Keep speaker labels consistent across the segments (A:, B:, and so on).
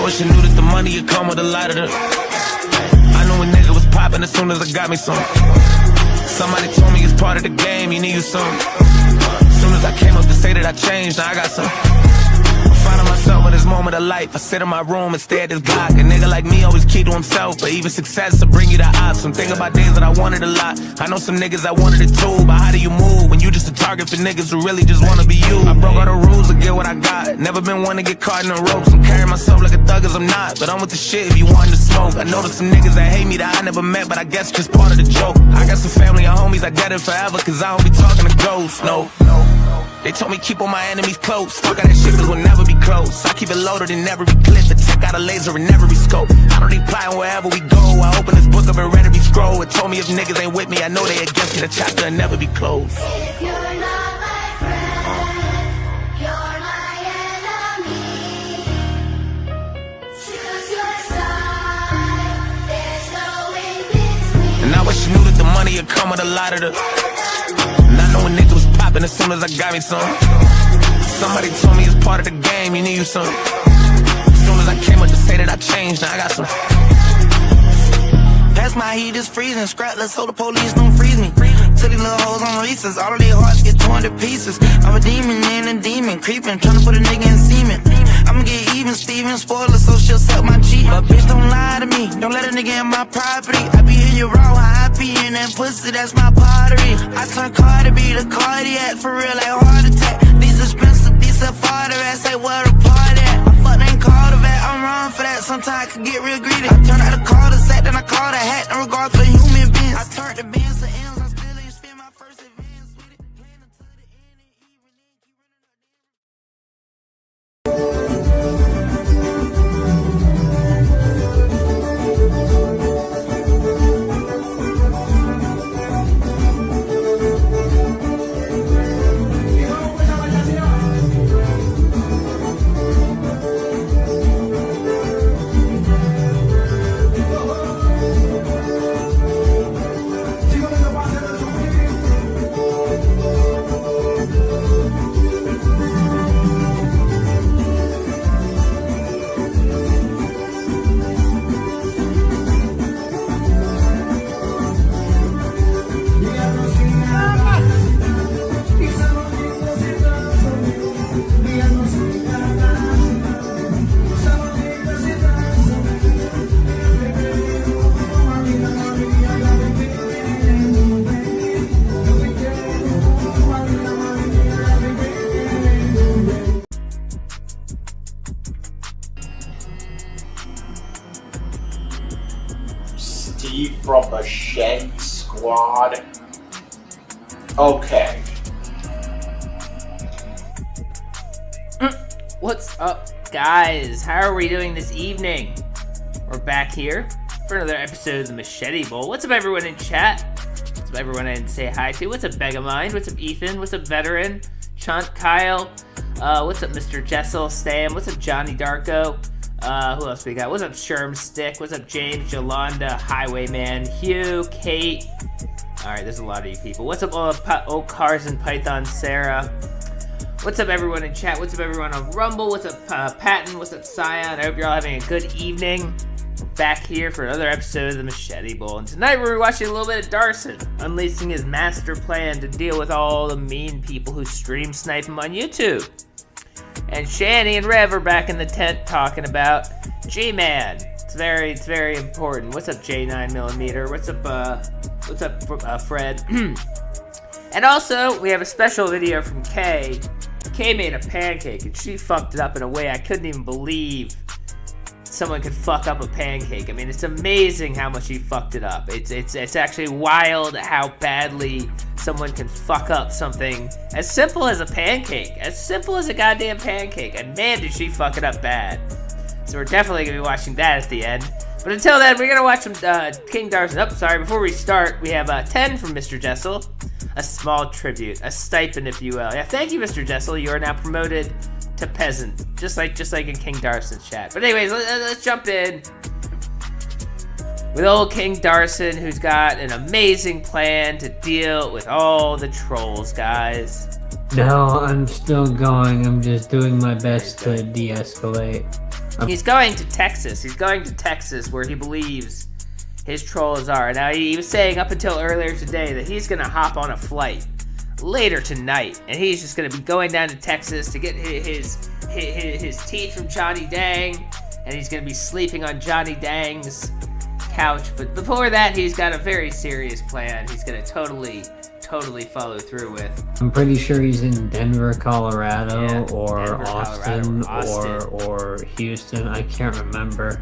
A: I wish I knew that the money would come with a lot of them. I knew a nigga was popping as soon as I got me some. Somebody told me it's part of the game, you need you some. As soon as I came up to say that I changed, now I got some. Finding myself in this moment of life. I sit in my room and stare at this Glock. A nigga like me always keep to himself, but even success will bring you the odds. I'm thinking about days that I wanted a lot. I know some niggas that wanted it too, but how do you move when you just a target for niggas who really just wanna be you? I broke all the rules to get what I got. Never been one to get caught in the ropes. I'm carrying myself like a thug as I'm not, but I'm with the shit if you want to smoke. I know there's some niggas that hate me that I never met, but I guess just part of the joke. I got some family and homies that dead it forever, cause I don't be talking to ghosts, no. They told me keep all my enemies close. Fuck all that shit cause we'll never be close. I keep it loaded in every clip and check out a laser in every scope. I don't need plotting wherever we go. I open this book up and read every scroll. It told me if niggas ain't with me, I know they against me. The chapter will never be closed.
B: If you're not my friend, you're my enemy. Choose your side, there's no in between.
A: And I wish you knew that the money would come with a lot of the. And I know a nigga was popping as soon as I got me some. Somebody told me it's part of the game, you need you some. As soon as I came up to say that I changed, now I got some.
C: Pass my heat is freezing, scrap, let's hope the police don't freeze me. To these little hoes on recess, all of their hearts get torn to pieces. I'm a demon and a demon, creeping, trying to put a nigga in semen. I'ma get even, Steven, spoiler, so she'll suck my cheek. But bitch, don't lie to me, don't let a nigga in my property. I be in your raw, how I be in that pussy, that's my pottery. I turn car to be the cardiac, for real, like heart attack. These expensive, these are farther, ass like where the party at. I fuck ain't called a vet, I'm wrong for that, sometimes I could get real greedy. I turn out the call to sack, then I call the hat, no regard for human beings. I turned the bands to M's, I still ain't spend my first advance with it. Playing until the end and even then keep running up.
D: Steve from the Shanny Squad. Okay.
E: What's up, guys? How are we doing this evening? We're back here for another episode of the Machete Bowl. What's up, everyone in chat? What's up, everyone I didn't say hi to? What's up, Begamind? What's up, Ethan? What's up, Veteran? Chunt, Kyle? What's up, Mr. Jessel? Stam? What's up, Johnny Darko? Who else we got? What's up, Shermstick? What's up, James, Yolanda, Highwayman, Hugh, Kate? Alright, there's a lot of you people. What's up, old Cars and Python, Sarah? What's up, everyone in chat? What's up, everyone on Rumble? What's up, Patton? What's up, Scion? I hope you're all having a good evening. We're back here for another episode of the Machete Bowl. And tonight we're watching a little bit of Darson, unleashing his master plan to deal with all the mean people who stream snipe him on YouTube. And Shanny and Rev are back in the tent talking about Gman. It's very important. What's up, J9mm? What's up, Fred? And also, we have a special video from Kay. Kay made a pancake, and she fucked it up in a way I couldn't even believe someone could fuck up a pancake. I mean, it's amazing how much she fucked it up. It's actually wild how badly someone can fuck up something as simple as a pancake. As simple as a goddamn pancake. And man, did she fuck it up bad. So we're definitely going to be watching that at the end. But until then, we're going to watch some King Darson. Oh, sorry, before we start, we have 10 from Mr. Jessel. A small tribute, a stipend, if you will. Yeah, thank you, Mr. Jessel. You are now promoted to peasant, just like in King Darson's chat. But anyways, let's jump in with old King Darson, who's got an amazing plan to deal with all the trolls, guys.
F: No, I'm still going. I'm just doing my best to de-escalate.
E: He's going to Texas. He's going to Texas where he believes his trolls are. Now, he was saying up until earlier today that he's going to hop on a flight later tonight, and he's just going to be going down to Texas to get his teeth from Johnny Dang, and he's going to be sleeping on Johnny Dang's couch. But before that, he's got a very serious plan he's going to totally follow through with.
F: I'm pretty sure he's in Denver, Colorado,
E: Yeah,
F: or
E: Denver,
F: Austin,
E: Colorado,
F: or Houston. I can't remember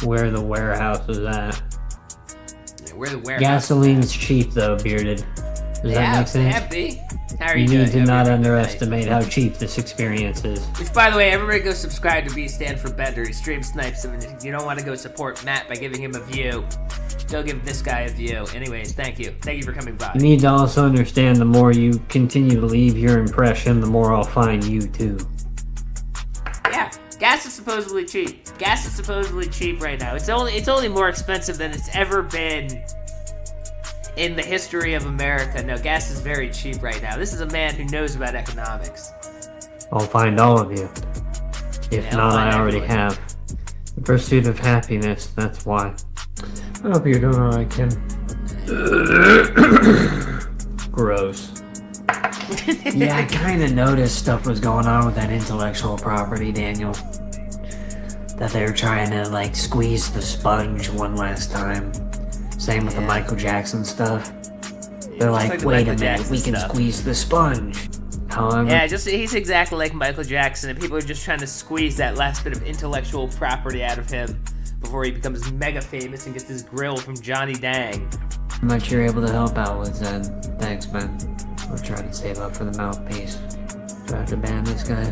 F: where the warehouse is at.
E: Yeah, where the warehouse.
F: Gasoline's cheap though, Bearded. Does that make sense?
E: Yeah, B. How are
F: You
E: you doing?
F: need to not
E: Everything
F: underestimate how cheap this experience is.
E: tonight? Which, by the way, everybody go subscribe to B Stand for Bender. He stream snipes him, and if you don't want to go support Matt by giving him a view, go give this guy a view. Anyways, thank you. Thank you for coming by.
F: You need to also understand the more you continue to leave your impression, the more I'll find you too.
E: Yeah, gas is supposedly cheap. Gas is supposedly cheap right now. It's only more expensive than it's ever been in the history of America. No, gas is very cheap right now. This is a man who knows about economics.
F: I'll find all of you. If
E: Yeah, I'll
F: not,
E: find
F: I already
E: everyone.
F: have. The pursuit of happiness, that's why. I hope you're doing alright, Kim. Gross. Yeah, I kinda noticed stuff was going on with that intellectual property, Daniel. That they were trying to, like, squeeze the sponge one last time. Same with the
E: Yeah.
F: Michael Jackson stuff. They're
E: like
F: like,
E: the
F: wait a
E: Michael
F: minute,
E: Jackson
F: we can
E: stuff.
F: squeeze the sponge. However,
E: Yeah, he's exactly like Michael Jackson, and people are just trying to squeeze that last bit of intellectual property out of him before he becomes mega famous and gets his grill from Johnny Dang.
F: how much you're able to help out with, Zen. Thanks, man. We're trying to save up for the mouthpiece. Do I have to ban this guy?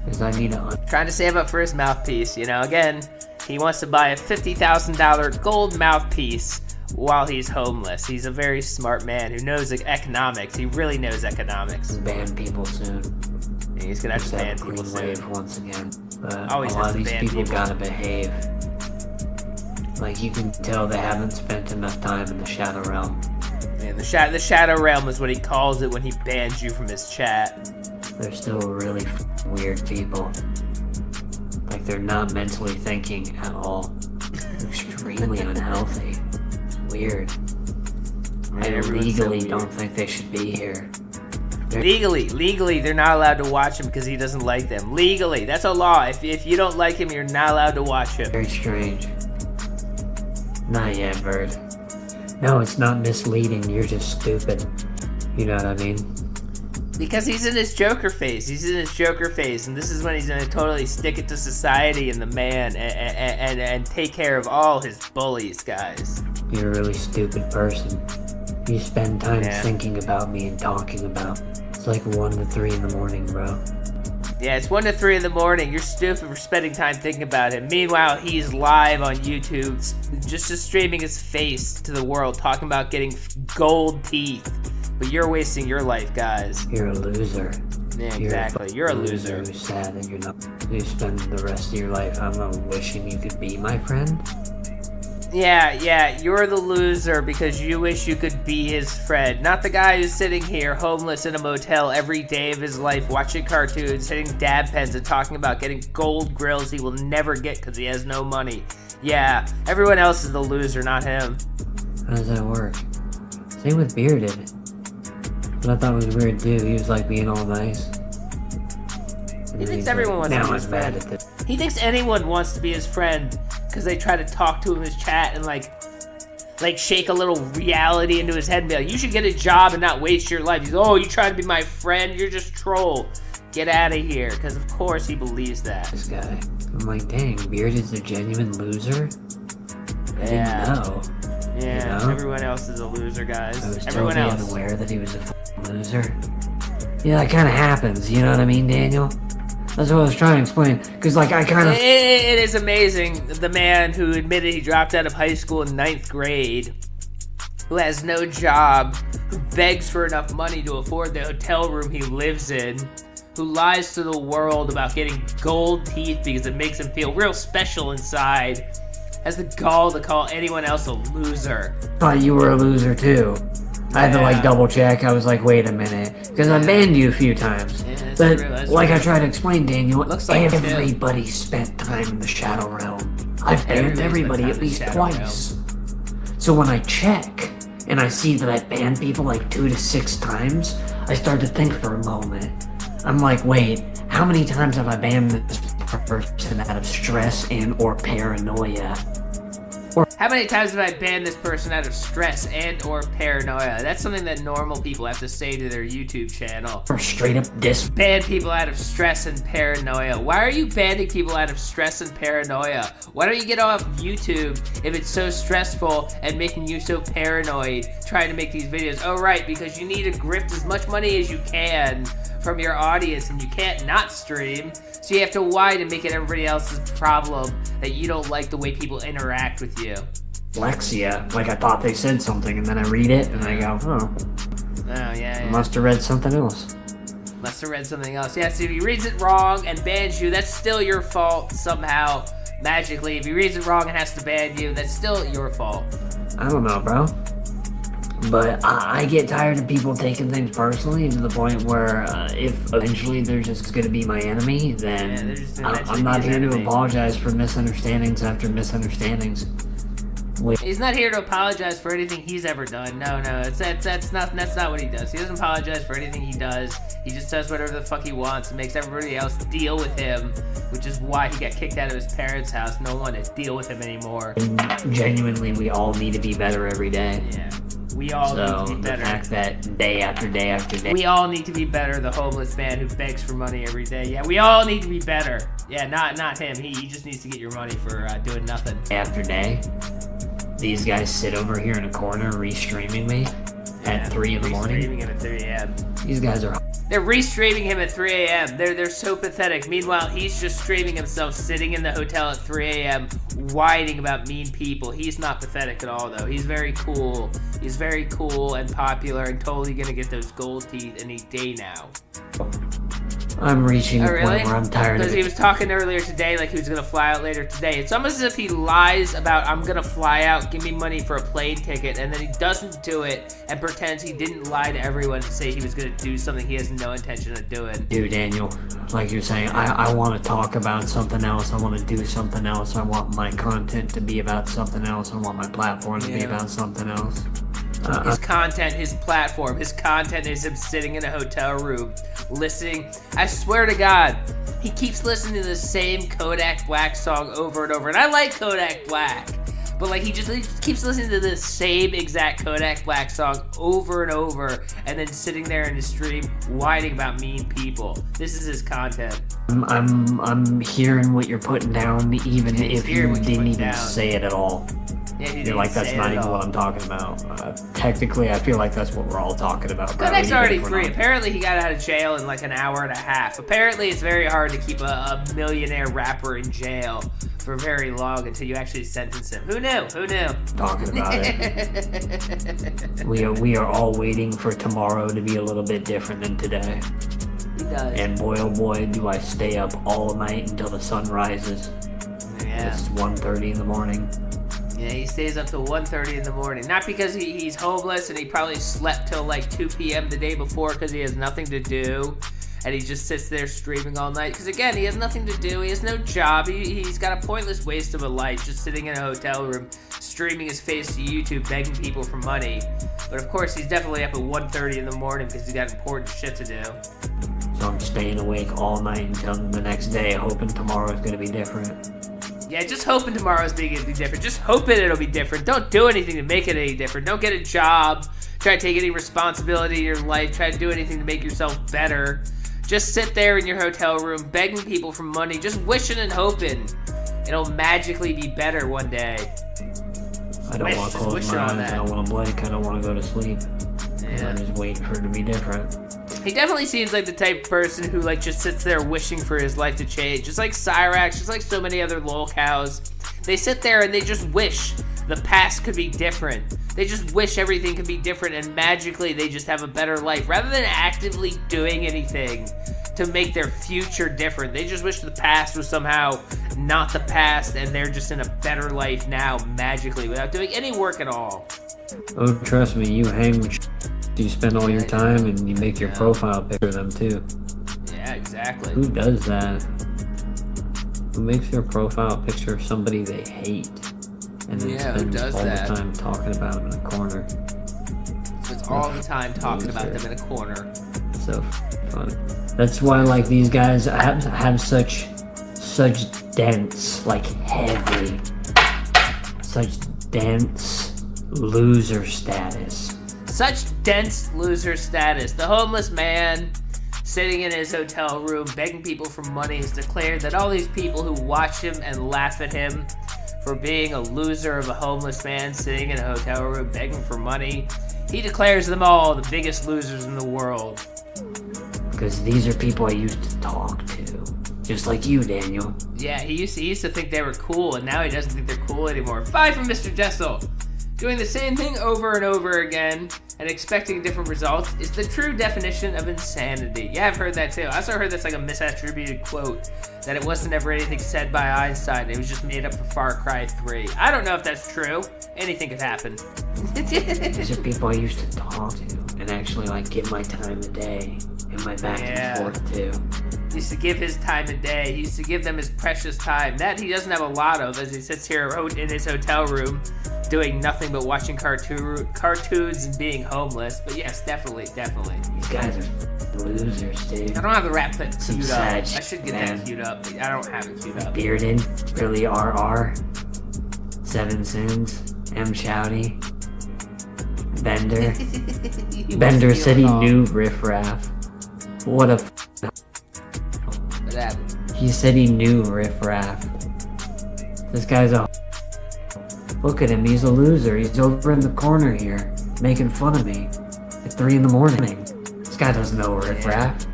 F: Because I need a...
E: Trying to save up for his mouthpiece, you know. Again, he wants to buy a $50,000 gold mouthpiece while he's homeless. He's a very smart man who knows economics. He really knows economics.
F: ban people soon.
E: And he's gonna have to
F: Just
E: ban
F: have a
E: people
F: green
E: soon.
F: wave once again. But
E: Always
F: a lot
E: has
F: of
E: to
F: these
E: ban
F: people
E: people.
F: gotta behave. Like, you can tell they haven't spent enough time in the Shadow Realm.
E: And the Shadow Realm is what he calls it when he bans you from his chat.
F: They're still really weird people. Like, they're not mentally thinking at all. They're extremely unhealthy. Weird. I
E: everyone's
F: legally
E: so weird.
F: don't think they should be here.
E: Legally, they're not allowed to watch him because he doesn't like them. Legally, that's a law. If you don't like him, you're not allowed to watch him.
F: Very strange. Not yet, Bird. No, it's not misleading. You're just stupid. You know what I mean?
E: Because he's in his Joker phase. He's in his Joker phase, and this is when he's gonna totally stick it to society and the man, and take care of all his bullies, guys.
F: You're a really stupid person. You spend time
E: Yeah.
F: thinking about me and talking about. It's like 1 to 3 in the morning, bro.
E: Yeah, it's 1 to 3 in the morning. You're stupid for spending time thinking about him. Meanwhile, he's live on YouTube, just streaming his face to the world, talking about getting gold teeth. But you're wasting your life, guys.
F: You're a loser.
E: Yeah,
F: You're
E: exactly. You're a loser.
F: Who's sad that you're not. You spend the rest of your life, I don't know, wishing you could be my friend.
E: Yeah, you're the loser because you wish you could be his friend. Not the guy who's sitting here homeless in a motel every day of his life watching cartoons, hitting dab pens, and talking about getting gold grills he will never get because he has no money. Yeah, everyone else is the loser, not him.
F: How does that work? Same with Bearded. What I thought was weird too, he was like being all nice. And then
E: thinks
F: he's
E: everyone wants to
F: now
E: be his
F: I'm mad
E: friend."
F: at this.
E: He thinks anyone wants to be his friend because they try to talk to him in his chat and like shake a little reality into his head and be like, you should get a job and not waste your life. He's, oh, you trying to be my friend? You're just troll. Get out of here. Because of course he believes that.
F: This guy. I'm like, dang, Bearded's a genuine loser? I
E: Yeah.
F: didn't know.
E: Yeah,
F: You know?
E: everyone else is a loser, guys.
F: I was
E: Everyone
F: totally
E: else.
F: unaware that he was a loser. Yeah, that kind of happens, you know what I mean, Daniel? That's what I was trying to explain. Because, like, I kind of...
E: It is amazing, the man who admitted he dropped out of high school in 9th grade, who has no job, who begs for enough money to afford the hotel room he lives in, who lies to the world about getting gold teeth because it makes him feel real special inside, has the gall to call anyone else a loser.
F: thought you were a loser, too. I had to,
E: Yeah.
F: like, double check. I was like, wait a minute. Because I banned you a few times.
E: Yeah, that's
F: But
E: true, that's
F: like
E: true.
F: I tried to explain, Daniel,
E: Looks like it, too.
F: everybody spent time in the Shadow Realm. I've
E: Everybody
F: banned
E: spent
F: everybody
E: time
F: at
E: in the
F: least
E: Shadow
F: twice. So when I check and I see that I've banned people like 2 to 6 times, I start to think for a moment. I'm like, wait, how many times have I banned this person out of stress and or paranoia?
E: How many times have I banned this person out of stress and or paranoia? That's something that normal people have to say to their YouTube channel.
F: Or straight up
E: Ban people out of stress and paranoia. Why are you banning people out of stress and paranoia? Why don't you get off YouTube if it's so stressful and making you so paranoid trying to make these videos? Oh, right, because you need to grift as much money as you can from your audience and you can't not stream. So you have to lie to make it everybody else's problem that you don't like the way people interact with you.
F: Lexia. Like I thought they said something and then I read it and I go, oh,
E: Oh, yeah.
F: must have read something else.
E: Must have read something else. Yeah, so if he reads it wrong and bans you, that's still your fault somehow, magically. If he reads it wrong and has to ban you, that's still your fault.
F: I don't know, bro. But I get tired of people taking things personally to the point where if eventually they're just going to be my enemy,
E: Yeah, they're
F: then
E: just gonna eventually
F: I'm not
E: be his
F: here to
E: enemy.
F: apologize for misunderstandings after misunderstandings.
E: He's not here to apologize for anything he's ever done. No, that's not what he does. He doesn't apologize for anything he does. He just does whatever the fuck he wants and makes everybody else deal with him, which is why he got kicked out of his parents' house. No one to deal with him anymore.
F: And genuinely, we all need to be better every day.
E: Yeah, we all need
F: So
E: to be
F: the
E: better.
F: fact that day after day after day,
E: We all need to be better. The homeless man who begs for money every day. Yeah, we all need to be better. Yeah, not him. He just needs to get your money for doing nothing.
F: after day, these guys sit over here in a corner re-streaming me at 3 in the morning.
E: Streaming him at 3 a.m.
F: These guys are
E: They're re-streaming him at 3 a.m. They're so pathetic. Meanwhile, he's just streaming himself sitting in the hotel at 3 a.m. whining about mean people. He's not pathetic at all, though. He's very cool. He's very cool and popular and totally gonna get those gold teeth any day now.
F: I'm reaching
E: Oh,
F: a
E: really?
F: point where I'm tired of
E: Because he
F: it.
E: was talking earlier today like he was gonna fly out later today. It's almost as if he lies about, I'm gonna fly out, give me money for a plane ticket, and then he doesn't do it and pretends he didn't lie to everyone to say he was gonna do something he has no intention of doing.
F: Dude, Daniel, like you're saying, I want to talk about something else. I want to do something else. I want my content to be about something else. I want my platform to be
E: Yeah.
F: about something else.
E: His content, his platform, his content is him sitting in a hotel room, listening. I swear to God, he keeps listening to the same Kodak Black song over and over. And I like Kodak Black, but like he keeps listening to the same exact Kodak Black song over and over, and then sitting there in his stream whining about mean people. This is his content.
F: I'm hearing what you're putting down, even
E: He's
F: if
E: hearing
F: you
E: what you're
F: didn't
E: putting
F: even
E: down.
F: say it at all.
E: Yeah, he
F: You're
E: didn't
F: like, that's
E: say
F: not
E: it at
F: even
E: all.
F: what I'm talking about. Technically, I feel like that's what we're all talking about. bro,
E: Kodak's
F: even
E: already
F: if we're
E: free.
F: not.
E: Apparently, he got out of jail in like an hour and a half. Apparently, it's very hard to keep a millionaire rapper in jail for very long until you actually sentence him. Who knew? Who knew?
F: Talking about it. We are all waiting for tomorrow to be a little bit different than today.
E: He does.
F: And boy, oh boy, do I stay up all night until the sun rises.
E: Yeah.
F: It's 1:30 in the morning.
E: Yeah, he stays up till 1:30 in the morning. Not because he's homeless and he probably slept till like 2 p.m. the day before because he has nothing to do. And he just sits there streaming all night. Because again, he has nothing to do. He has no job. He's got a pointless waste of a life just sitting in a hotel room, streaming his face to YouTube, begging people for money. But of course, he's definitely up at 1:30 in the morning because he's got important shit to do.
F: So I'm staying awake all night until the next day, hoping tomorrow's gonna be different.
E: Yeah, just hoping tomorrow's going to be different. Just hoping it'll be different. Don't do anything to make it any different. Don't get a job. Try to take any responsibility in your life. Try to do anything to make yourself better. Just sit there in your hotel room, begging people for money, just wishing and hoping it'll magically be better one day.
F: I don't want to close
E: wishing
F: my
E: on
F: eyes,
E: that.
F: I don't want to blink, I don't want to go to sleep.
E: Yeah.
F: I'm just waiting for it to be different.
E: He definitely seems like the type of person who like just sits there wishing for his life to change. Just like Cyrax, just like so many other lol cows. They sit there and they just wish the past could be different. They just wish everything could be different and magically they just have a better life. Rather than actively doing anything to make their future different. They just wish the past was somehow not the past and they're just in a better life now magically without doing any work at all.
F: Oh, trust me, you hang with You spend all your time and you make your profile picture of them too.
E: Yeah, exactly.
F: Who does that? Who makes their profile picture of somebody they hate and then spends all the time talking about them in a corner?
E: It's all the time talking about them in a corner.
F: So funny. That's why like these guys have such dense, like heavy, such dense loser status.
E: Such dense loser status. The homeless man sitting in his hotel room begging people for money has declared that all these people who watch him and laugh at him for being a loser of a homeless man sitting in a hotel room begging for money, he declares them all the biggest losers in the world.
F: Because these are people I used to talk to. Just like you, Daniel.
E: Yeah, he used to think they were cool, and now he doesn't think they're cool anymore. 5 from Mr. Jessel. Doing the same thing over and over again and expecting different results is the true definition of insanity. Yeah, I've heard that too. I also heard that's like a misattributed quote, that it wasn't ever anything said by Einstein. It was just made up for Far Cry 3. I don't know if that's true. Anything could happen.
F: These are people I used to talk to and actually like give my time of day and my back and forth to.
E: He used to give his time of day. He used to give them his precious time. That he doesn't have a lot of, as he sits here in his hotel room doing nothing but watching cartoons and being homeless. But yes, definitely.
F: These guys are losers, dude.
E: I don't have the rap queued up. I
F: Sag,
E: should get that queued up, but I don't have it queued up.
F: Bearded, really RR, Seven Sins, M. Shouty, Bender. Bender said he knew Riff Raff. What a
E: What happened?
F: He said he knew Riff Raff. This guy's a look at him, he's a loser. He's over in the corner here, making fun of me at 3 in the morning. This guy doesn't know Riff Raff.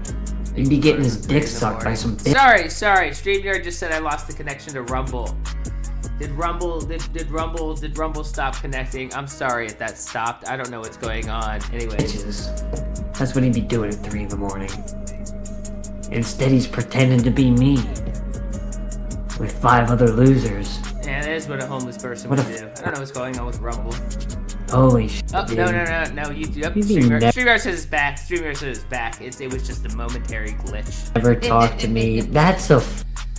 F: He'd be getting his dick sucked by some bitch.
E: Sorry. StreamYard just said I lost the connection to Rumble. Did Rumble stop connecting? I'm sorry if that stopped. I don't know what's going on. Anyways.
F: That's what he'd be doing at 3 in the morning. Instead, he's pretending to be me with 5 other losers.
E: Yeah, that is what a homeless person would do. I don't know what's going on with Rumble.
F: Holy shit.
E: Oh,
F: dude.
E: no. StreamYard says it's back. StreamYard says it's back. It was just a momentary glitch.
F: Never talk to me. That's a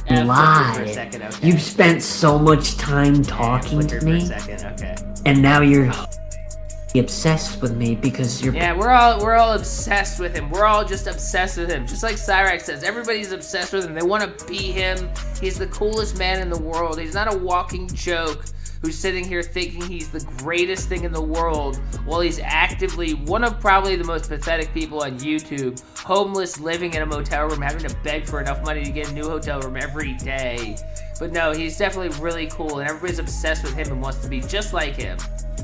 F: lie.
E: For a second, okay.
F: You've spent so much time talking to me,
E: for a second, okay.
F: and now you're obsessed with me because you're.
E: Yeah, we're all obsessed with him. We're all just obsessed with him. Just like Cyrax says, everybody's obsessed with him. They want to be him. He's the coolest man in the world. He's not a walking joke who's sitting here thinking he's the greatest thing in the world while he's actively one of probably the most pathetic people on YouTube, homeless, living in a motel room, having to beg for enough money to get a new hotel room every day. But no, he's definitely really cool, and everybody's obsessed with him and wants to be just like him.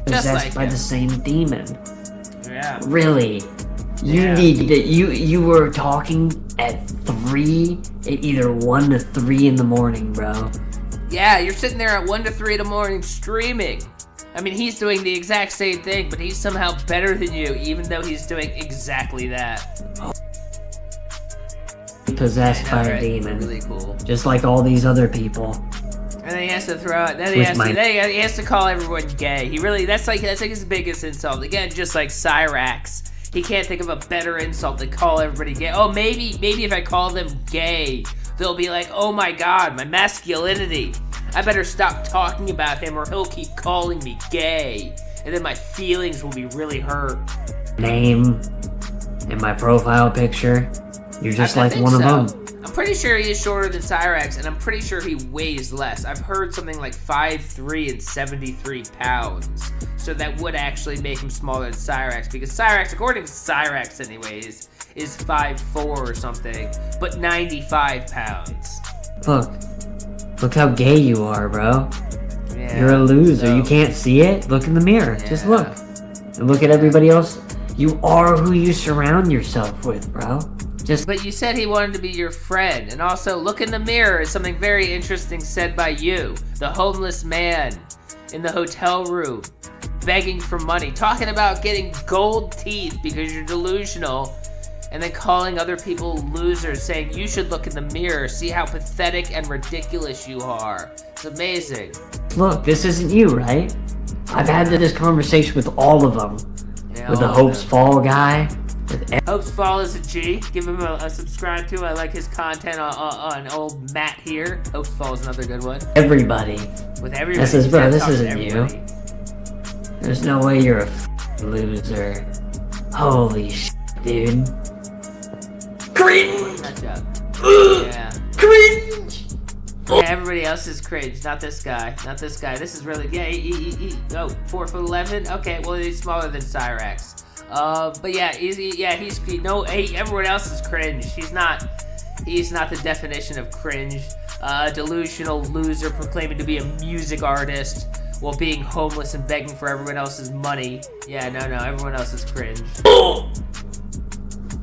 F: Possessed by the same demon.
E: Yeah.
F: Really? You were talking at 3, at either 1 to 3 in the morning, bro.
E: Yeah, you're sitting there at 1 to 3 in the morning streaming. I mean, he's doing the exact same thing, but he's somehow better than you, even though he's doing exactly that.
F: Possessed by a demon.
E: Really cool.
F: Just like all these other people.
E: And then he has to throw it. Then he has to call everyone gay. That's like his biggest insult. Again, just like Cyrax, he can't think of a better insult than call everybody gay. Oh, maybe if I call them gay, they'll be like, oh my god, my masculinity. I better stop talking about him or he'll keep calling me gay. And then my feelings will be really hurt.
F: Name and my profile picture. You're just like one of them.
E: I'm pretty sure he is shorter than Cyrax, and I'm pretty sure he weighs less. I've heard something like 5'3" and 73 pounds. So that would actually make him smaller than Cyrax, because Cyrax, according to Cyrax anyways, is 5'4" or something, but 95 pounds.
F: Look how gay you are, bro.
E: Yeah,
F: you're a loser. You can't see it? Look in the mirror. Yeah. Just look. And look at everybody else. You are who you surround yourself with, bro.
E: But you said he wanted to be your friend, and also look in the mirror is something very interesting said by you, the homeless man in the hotel room, begging for money, talking about getting gold teeth because you're delusional, and then calling other people losers, saying you should look in the mirror, see how pathetic and ridiculous you are. It's amazing.
F: Look, this isn't you, right? I've had this conversation with all of them.
E: Yeah,
F: with the
E: all
F: Hopes
E: of them.
F: Fall guy. With
E: Hopes Fall is a G. Give him a subscribe to. I like his content on old Matt here. Hopes Fall is another good one.
F: everybody.
E: With everybody.
F: This is, bro,
E: Ted
F: this
E: talks to
F: isn't you.
E: everybody.
F: There's no way you're a loser. Holy shit, dude. Cringe!
E: Catch up.
F: Ugh,
E: Yeah.
F: cringe!
E: Yeah, everybody else is cringe. Not this guy. Not this guy. This is really, yeah, he 4'11". Okay, well, he's smaller than Cyrax. But yeah, everyone else is cringe. He's not the definition of cringe. Delusional loser proclaiming to be a music artist while being homeless and begging for everyone else's money. Yeah, no, everyone else is cringe.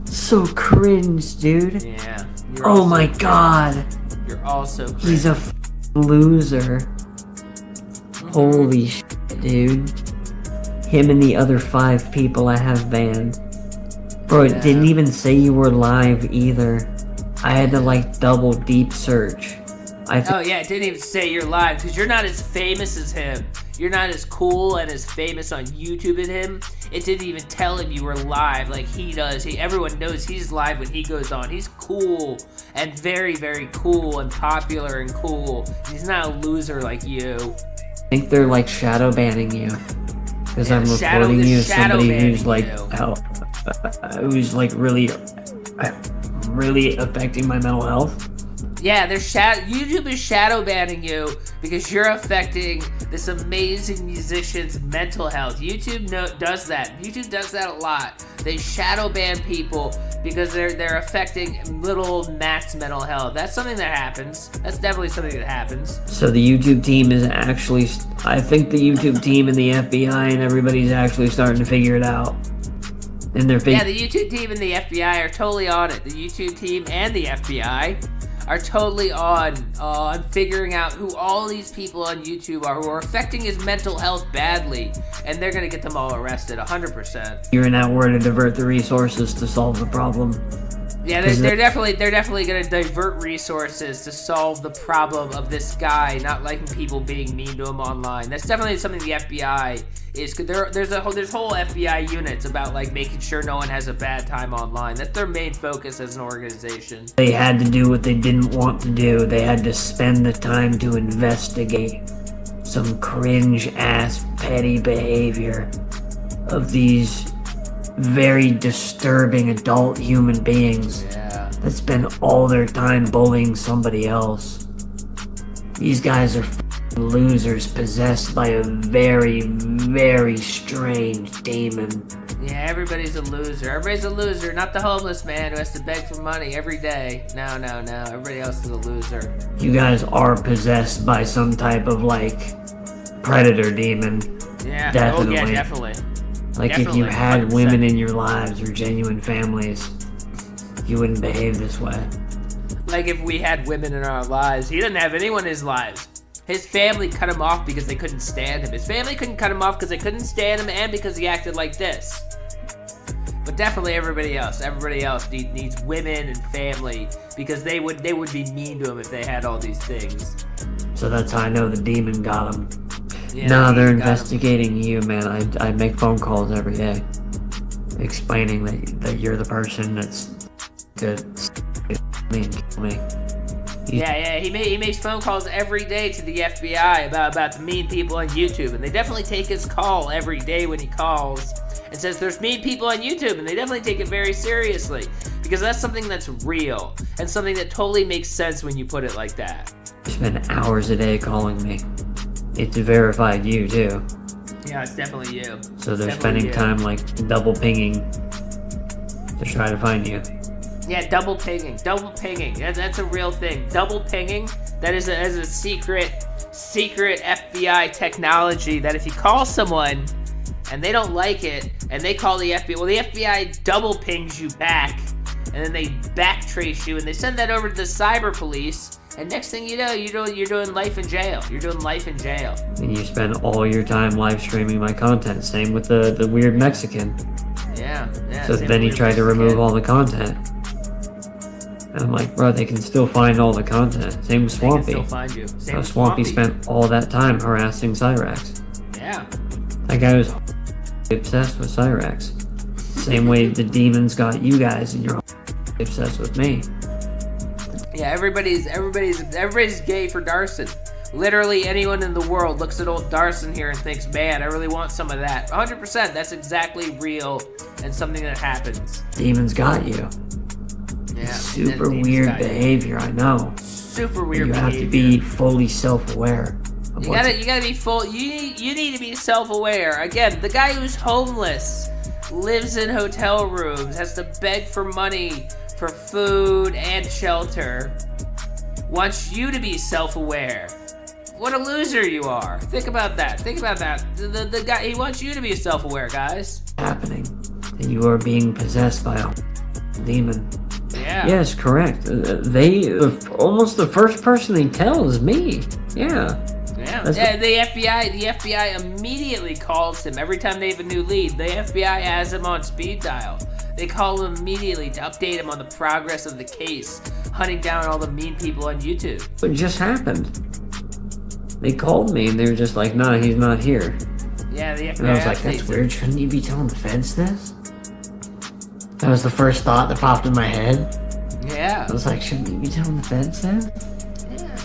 F: So cringe, dude.
E: Yeah.
F: Oh my god.
E: You're also cringe.
F: He's a loser. Holy shit, dude. Him and the other 5 people I have banned. Bro, it didn't even say you were live either. I had to like double deep search.
E: Oh yeah, it didn't even say you're live because you're not as famous as him. You're not as cool and as famous on YouTube as him. It didn't even tell him you were live like he does. Everyone knows he's live when he goes on. He's cool and very, very cool and popular and cool. He's not a loser like you.
F: I think they're like shadow banning you. Because I'm reporting you as somebody who's like, who's like really affecting my mental health.
E: Yeah, YouTube is shadow banning you because you're affecting this amazing musician's mental health. YouTube does that. YouTube does that a lot. They shadow ban people because they're affecting little Matt's mental health. That's something that happens. That's definitely something that happens.
F: So the YouTube team is actually, I think the YouTube team and the FBI and everybody's actually starting to figure it out. And they're
E: yeah, the YouTube team and the FBI are totally on it. The YouTube team and the FBI are totally on figuring out who all these people on YouTube are who are affecting his mental health badly, and they're gonna get them all arrested 100%.
F: You're out where to divert the resources to solve the problem.
E: Yeah, they're definitely gonna divert resources to solve the problem of this guy not liking people being mean to him online. That's definitely something the FBI is. There's whole FBI units about like making sure no one has a bad time online. That's their main focus as an organization.
F: They had to do what they didn't want to do. They had to spend the time to investigate some cringe-ass petty behavior of these very disturbing adult human beings that spend all their time bullying somebody else. These guys are losers possessed by a very, very strange demon.
E: Yeah, everybody's a loser. Everybody's a loser, not the homeless man who has to beg for money every day. No. Everybody else is a loser.
F: You guys are possessed by some type of, like, predator demon.
E: Yeah.
F: Definitely.
E: Oh, yeah, definitely.
F: Like,
E: Definitely,
F: if you had
E: 100%.
F: women in your lives or genuine families, you wouldn't behave this way.
E: Like if we had women in our lives. He didn't have anyone in his lives. His family cut him off because they couldn't stand him. His family couldn't cut him off because they couldn't stand him and because he acted like this. But definitely everybody else needs women and family because they would be mean to him if they had all these things.
F: So that's how I know the demon got him.
E: Yeah,
F: No,
E: the
F: they're
E: demon got him.
F: investigating you, man. I make phone calls every day, explaining that you're the person that's to me and kill me.
E: Yeah, he makes phone calls every day to the FBI about the mean people on YouTube, and they definitely take his call every day when he calls and says there's mean people on YouTube, and they definitely take it very seriously because that's something that's real and something that totally makes sense when you put it like that.
F: They spend hours a day calling me. It's verified you too.
E: Yeah, it's definitely you.
F: So they're
E: Definitely
F: spending
E: you.
F: time like double pinging to try to find you.
E: Yeah, double pinging. That's a real thing. Double pinging. That is a secret FBI technology that if you call someone and they don't like it and they call the FBI, well, the FBI double pings you back and then they backtrace you and they send that over to the cyber police. And next thing you know, you're doing life in jail. You're doing life in jail.
F: And you spend all your time live streaming my content. Same with the weird Mexican.
E: Yeah.
F: So then he tried to remove all the content. And I'm like, bro, they can still find all the content. Same with
E: They can
F: Swampy.
E: still find you. Same
F: So
E: with
F: Swampy spent all that time harassing Cyrax.
E: Yeah.
F: That guy was obsessed with Cyrax. Same way the demons got you guys and you're obsessed with me.
E: Yeah, everybody's gay for Darson. Literally anyone in the world looks at old Darson here and thinks, man, I really want some of that. 100%, that's exactly real and something that happens.
F: Demons got you.
E: Yeah,
F: Super
E: demons
F: weird
E: got you.
F: behavior, I know.
E: Super weird
F: You
E: behavior.
F: have to be fully self-aware.
E: You gotta be full. You need to be self-aware. Again, the guy who's homeless, lives in hotel rooms, has to beg for money for food and shelter, wants you to be self-aware. What a loser you are. Think about that. The guy, he wants you to be self-aware, guys.
F: Happening. And you are being possessed by a demon.
E: Yeah.
F: Yes, correct. Almost the first person they tell is me. Yeah.
E: Yeah.
F: That's
E: The FBI immediately calls him every time they have a new lead. The FBI has him on speed dial. They call him immediately to update him on the progress of the case, hunting down all the mean people on YouTube.
F: What just happened? They called me and they were just like, nah, he's not here.
E: Yeah, the FBI
F: And I was like,
E: updates
F: that's
E: him.
F: weird. Shouldn't you be telling the feds this? That was the first thought that popped in my head.
E: Yeah.
F: I was like, shouldn't you be telling the feds that?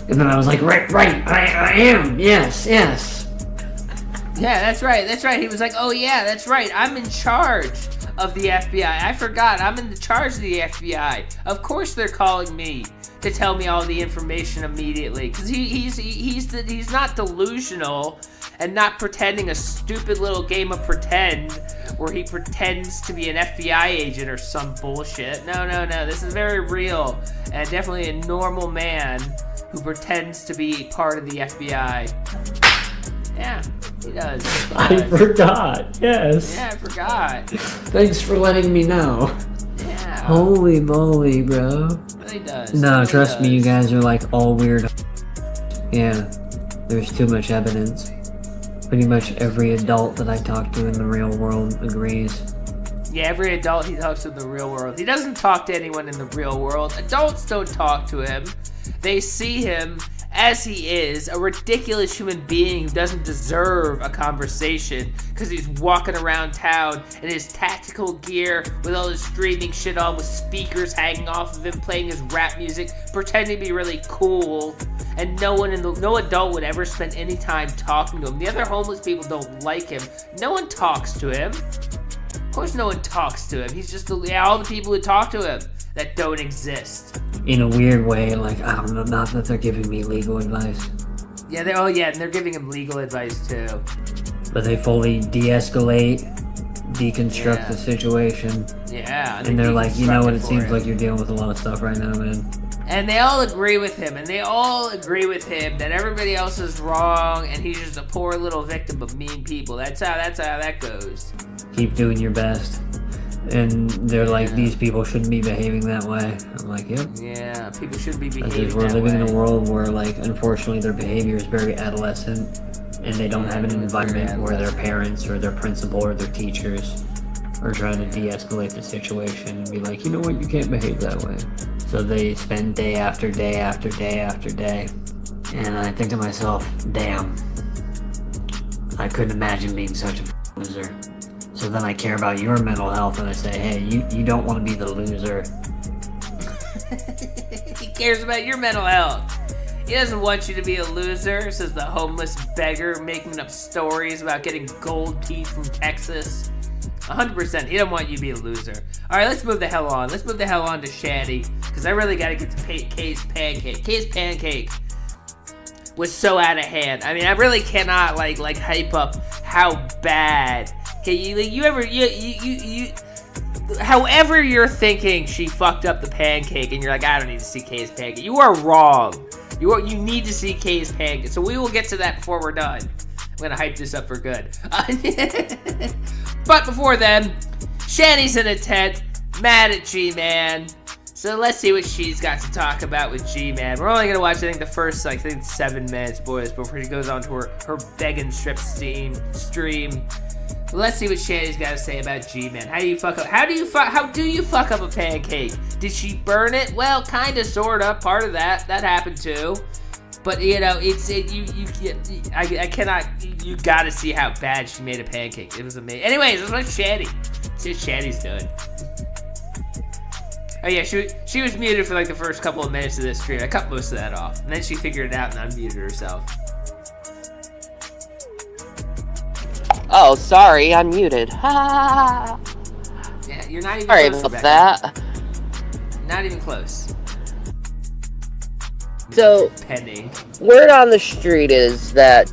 F: And then I was like, right, I am. Yes.
E: Yeah, that's right. He was like, oh yeah, that's right. I'm in charge of the FBI. I forgot. I'm in charge of the FBI. Of course they're calling me to tell me all the information immediately. Because he's not delusional and not pretending a stupid little game of pretend where he pretends to be an FBI agent or some bullshit. No. This is very real and definitely a normal man who pretends to be part of the FBI. Yeah, he does.
F: I forgot. Yes.
E: Yeah, I forgot.
F: Thanks for letting me know.
E: Yeah.
F: Holy moly, bro.
E: It really does.
F: No,
E: It really
F: trust me, you
E: does.
F: guys are like all weird. Yeah, there's too much evidence. Pretty much every adult that I talk to in the real world agrees.
E: Yeah, every adult he talks to in the real world. He doesn't talk to anyone in the real world. Adults don't talk to him. They see him as he is, a ridiculous human being who doesn't deserve a conversation because he's walking around town in his tactical gear with all his streaming shit on with speakers hanging off of him, playing his rap music, pretending to be really cool, and no adult would ever spend any time talking to him. The other homeless people don't like him. No one talks to him. Of course no one talks to him. He's just all the people who talk to him that don't exist.
F: In a weird way, like, I don't know, not that they're giving me legal advice.
E: Yeah, and they're giving him legal advice too.
F: But they fully de-escalate, deconstruct
E: Yeah.
F: the situation.
E: Yeah.
F: And they're like, you know what, it
E: deconstruct
F: seems
E: for him.
F: like you're dealing with a lot of stuff right now, man.
E: And they all agree with him, that everybody else is wrong, and he's just a poor little victim of mean people. That's how that goes.
F: Keep doing your best. And they're like, these people shouldn't be behaving that way. I'm like, yep.
E: Yeah, people should be
F: Because
E: behaving
F: we're
E: that
F: living in
E: way.
F: a world where, like, unfortunately their behavior is very adolescent, and they don't have an environment where their parents or their principal or their teachers are trying to de-escalate the situation and be like, you know what, you can't behave that way. So they spend day after day after day after day. And I think to myself, damn, I couldn't imagine being such a loser. So then I care about your mental health and I say, hey, you don't want to be the loser.
E: He cares about your mental health. He doesn't want you to be a loser, says the homeless beggar making up stories about getting gold teeth from Texas. 100%, he don't want you to be a loser. Alright, let's move the hell on. Let's move the hell on to Shanny, because I really gotta get to Kay's Pancake. Kay's Pancake was so out of hand. I mean, I really cannot, like hype up how bad. Okay, you however you're thinking she fucked up the pancake and you're like, I don't need to see Kay's Pancake. You are wrong. You need to see Kay's Pancake. So we will get to that before we're done. I'm gonna hype this up for good. But before then, Shanny's in a tent, mad at Gman. So let's see what she's got to talk about with Gman. We're only gonna watch, I think, the first, 7 minutes, boys, before she goes on to her begging strip stream. Let's see what Shanny's got to say about Gman. How do you fuck up a pancake? Did she burn it? Well, kinda, sorta. Part of that happened too. But you gotta see how bad she made a pancake. It was amazing. Anyways, let's watch Shanny See what Shanny's doing. Oh yeah, she was muted for like the first couple of minutes of this stream. I cut most of that off, and then she figured it out and unmuted herself.
G: Oh, sorry, I'm muted. Ha!
E: Yeah, you're not even
G: Sorry
E: close,
G: about
E: Rebecca.
G: that.
E: Not even close.
G: So,
E: Pending.
G: word on the street is that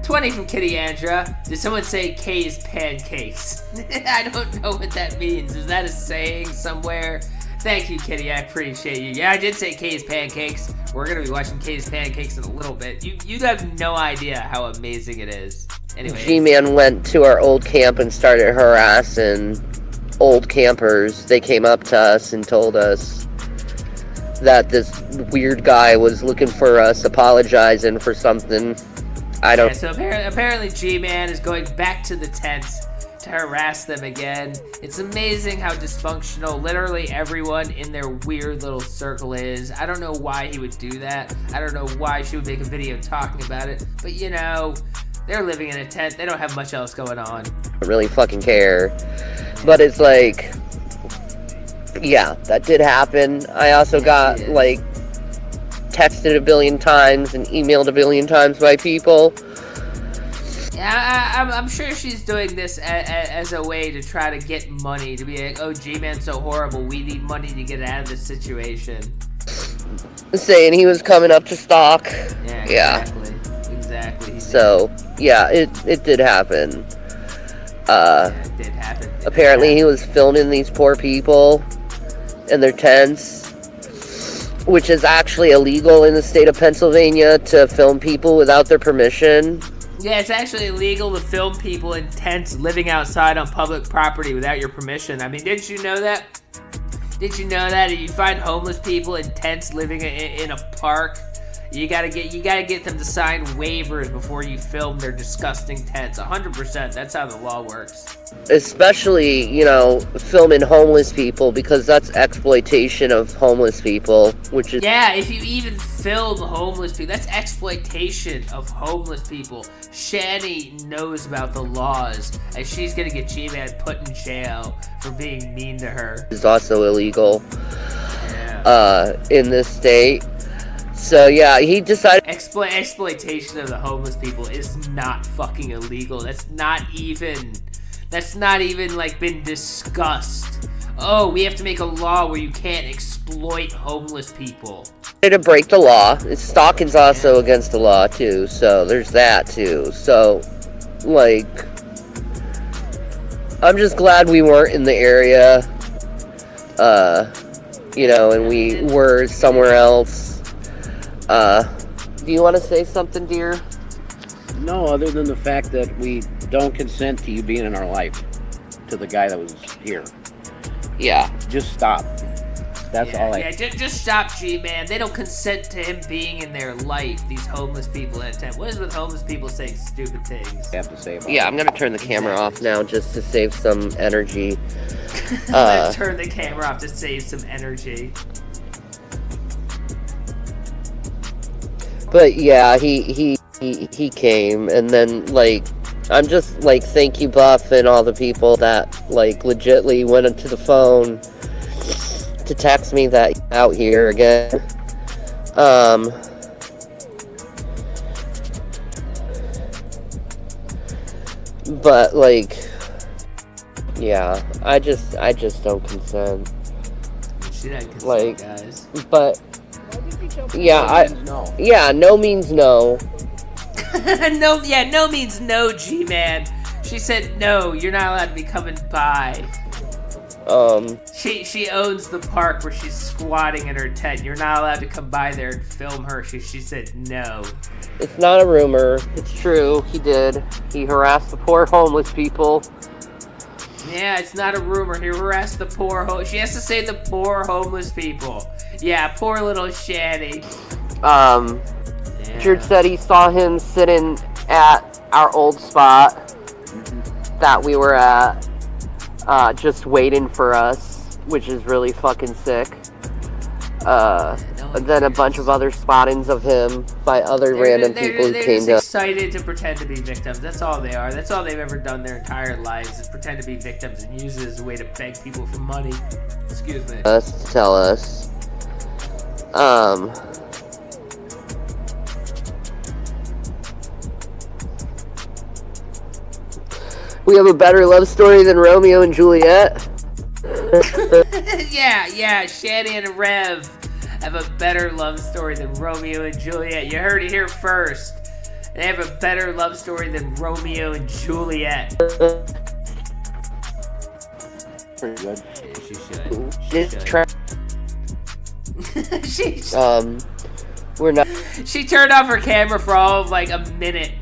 E: 20 from Kitty Andra. Did someone say K's pancakes? I don't know what that means. Is that a saying somewhere? Thank you, Kitty. I appreciate you. Yeah, I did say K's pancakes. We're gonna be watching K's pancakes in a little bit. You have no idea how amazing it is. Anyway,
G: Gman went to our old camp and started harassing old campers. They came up to us and told us that this weird guy was looking for us, apologizing for something. I don't.
E: Yeah, so apparently G-Man is going back to the tent to harass them again. It's amazing how dysfunctional literally everyone in their weird little circle is. I don't know why he would do that. I don't know why she would make a video talking about it. But you know, they're living in a tent. They don't have much else going on.
G: I really fucking care. But it's like, yeah, that did happen. I also got like texted a billion times and emailed a billion times by people.
E: Yeah, I'm sure she's doing this as a way to try to get money, to be like, oh, G-Man's so horrible, we need money to get out of this situation.
G: Saying he was coming up to stalk.
E: Yeah, exactly.
G: So, yeah, it did happen.
E: It did happen.
G: Apparently he was filming these poor people in their tents, which is actually illegal in the state of Pennsylvania to film people without their permission.
E: Yeah, it's actually illegal to film people in tents living outside on public property without your permission. I mean, didn't you know that? Did you know that if you find homeless people in tents living in a park, you gotta get them to sign waivers before you film their disgusting tents. 100%. That's how the law works.
G: Especially, you know, filming homeless people, because that's exploitation of homeless people, which is...
E: Yeah, if you even film homeless people, that's exploitation of homeless people. Shanny knows about the laws, and she's gonna get G-Man put in jail for being mean to her.
G: Is also illegal in this state. So yeah, he decided
E: exploitation of the homeless people is not fucking illegal. That's not even like been discussed. Oh, we have to make a law where you can't exploit homeless people.
G: to break the law. Stalking's also against the law too, so there's that too. So, like, I'm just glad we weren't in the area, you know, and we were somewhere else. Do you want to say something, dear?
H: No, other than the fact that we don't consent to you being in our life, to the guy that was here.
G: Yeah.
H: Just stop. That's all I...
E: Yeah, just stop, G-Man. They don't consent to him being in their life, these homeless people at a time. What is with homeless people saying stupid things?
H: have to say about
G: Yeah,
H: it.
G: I'm gonna turn the camera off now just to save some energy.
E: Turn the camera off to save some energy.
G: But yeah, he came, and then, like, I'm just, like, thank you, Buff, and all the people that, like, legitly went into the phone to text me that out here again. But, like, yeah, I just don't consent.
E: She doesn't consent,
G: Like,
E: guys.
G: but, yeah,
H: No.
G: yeah, no means no.
E: No means no, G-Man. She said no, you're not allowed to be coming by. She owns the park where she's squatting in her tent. You're not allowed to come by there and film her. She said no.
G: It's not a rumor. It's true. He did. He harassed the poor homeless people.
E: Yeah, it's not a rumor. He harassed the poor she has to say the poor homeless people. Yeah, poor little Shanny.
G: Richard said he saw him sitting at our old spot that we were at, just waiting for us, which is really fucking sick. And then a bunch of other spottings of him by other random people who
E: they're
G: came
E: just
G: to.
E: excited to pretend to be victims. That's all they are. That's all they've ever done their entire lives is pretend to be victims and use it as a way to beg people for money. Excuse me.
G: Us to tell us. We have a better love story than Romeo and Juliet.
E: yeah, Shanny and Rev have a better love story than Romeo and Juliet. You heard it here first. They have a better love story than Romeo and Juliet.
H: Pretty good.
E: Yeah, she should.
G: Just try.
E: She
G: We're not.
E: She turned off her camera for all of like a minute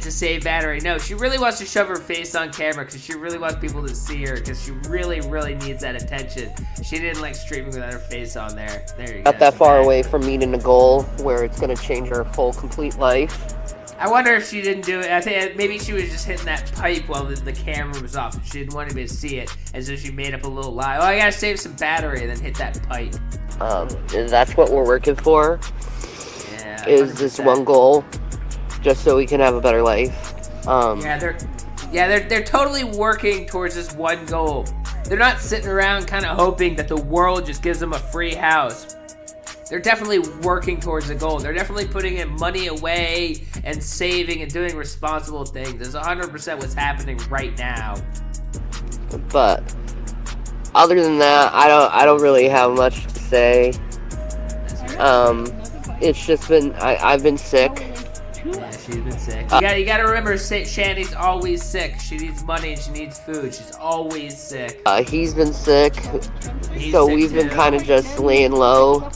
E: to save battery. No, she really wants to shove her face on camera because she really wants people to see her because she really needs that attention. She didn't like streaming without her face on there. There you go.
G: Not that far away from meeting a goal where it's gonna change her whole complete life.
E: I wonder if she didn't do it. I think maybe she was just hitting that pipe while the camera was off. She didn't want anybody to see it, and so she made up a little lie. Oh, I gotta save some battery, and then hit that pipe.
G: And that's what we're working for.
E: Yeah.
G: Is this
E: 100%.
G: one goal, just so we can have a better life.
E: They're totally working towards this one goal. They're not sitting around kind of hoping that the world just gives them a free house. They're definitely working towards a goal. They're definitely putting in money away and saving and doing responsible things. That's 100% what's happening right now.
G: But other than that, I don't really have much to say. It's just been I've been sick.
E: Yeah, she's been sick. You gotta remember, Shanny's always sick. She needs money and she needs food. She's always sick.
G: He's been sick,
E: He's
G: so
E: sick
G: we've been
E: too.
G: kind of just laying low.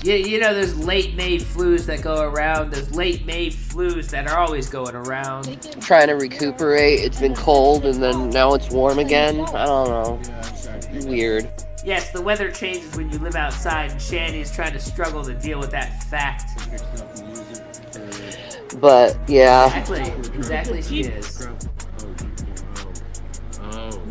E: Yeah, you know, there's late May flus that go around. There's late May flus that are always going around.
G: Trying to recuperate. It's been cold and then now it's warm again. I don't know. Weird.
E: Yes, the weather changes when you live outside, and Shanny's trying to struggle to deal with that fact.
G: But yeah.
E: Exactly she is.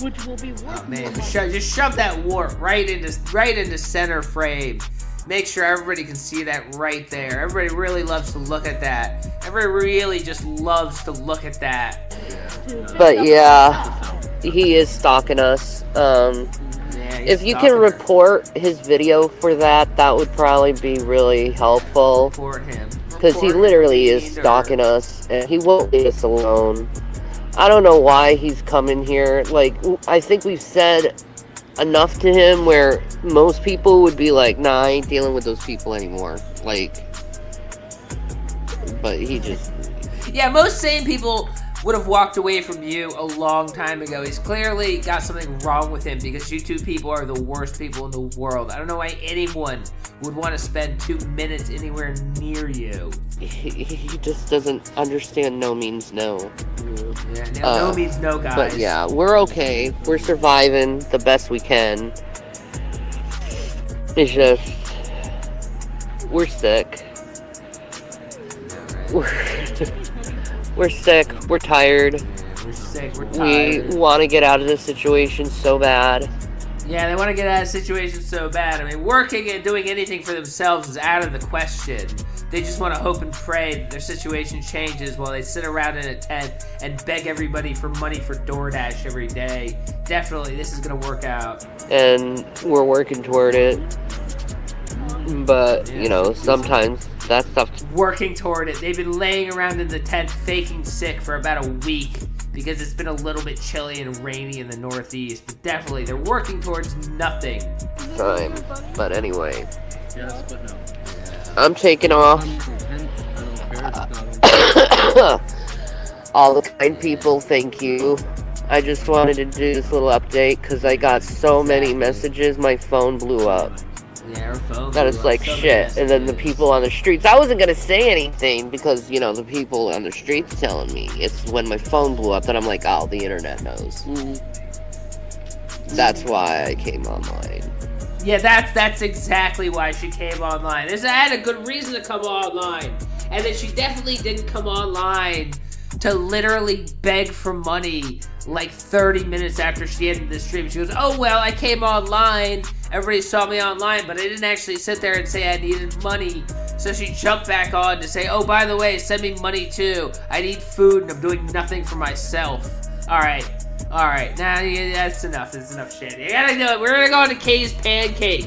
I: Which will be
E: Oh man, just shove that wart right into center frame. Make sure everybody can see that right there. Everybody really loves to look at that. Everybody really just loves to look at that.
G: But yeah, he is stalking us.
E: Yeah, he's
G: If you
E: stalking
G: can
E: her.
G: report his video for that, that would probably be really helpful.
E: Report him.
G: Because he
E: Report him.
G: literally is
E: Leader.
G: stalking us, and he won't leave us alone. I don't know why he's coming here. Like, I think we've said enough to him where most people would be like, nah, I ain't dealing with those people anymore. Like, but he just...
E: Yeah, most sane people would have walked away from you a long time ago. He's clearly got something wrong with him because you two people are the worst people in the world. I don't know why anyone would want to spend 2 minutes anywhere near you.
G: He just doesn't understand no means no.
E: Yeah, no means no, guys.
G: But yeah, we're okay. We're surviving the best we can. It's just... We're sick. We're sick. We're tired.
E: We're sick. We're
G: We
E: tired.
G: want to get out of this situation so bad.
E: Yeah, they want to get out of the situation so bad. I mean, working and doing anything for themselves is out of the question. They just want to hope and pray that their situation changes while they sit around in a tent and beg everybody for money for DoorDash every day. Definitely, this is going to work out.
G: And we're working toward it. But, you know, sometimes that stuff...
E: Working toward it. They've been laying around in the tent faking sick for about a week because it's been a little bit chilly and rainy in the Northeast. But definitely, they're working towards nothing.
G: time. But anyway,
I: Yes, but no.
G: I'm taking off. All the kind people, thank you. I just wanted to do this little update because I got so many messages, my phone blew up.
E: Yeah, her phone.
G: That is like shit. And then the people on the streets, I wasn't gonna say anything because, you know, the people on the streets telling me. It's when my phone blew up that I'm like, oh, the internet knows. That's why I came online.
E: Yeah, that's exactly why she came online. I had a good reason to come online. And then she definitely didn't come online to literally beg for money like 30 minutes after she ended the stream. She goes, oh, well, I came online. Everybody saw me online, but I didn't actually sit there and say I needed money. So she jumped back on to say, oh, by the way, send me money too. I need food and I'm doing nothing for myself. All right. Now that's enough. That's enough, Shanny. I gotta do it. We're gonna go on to Kay's pancake.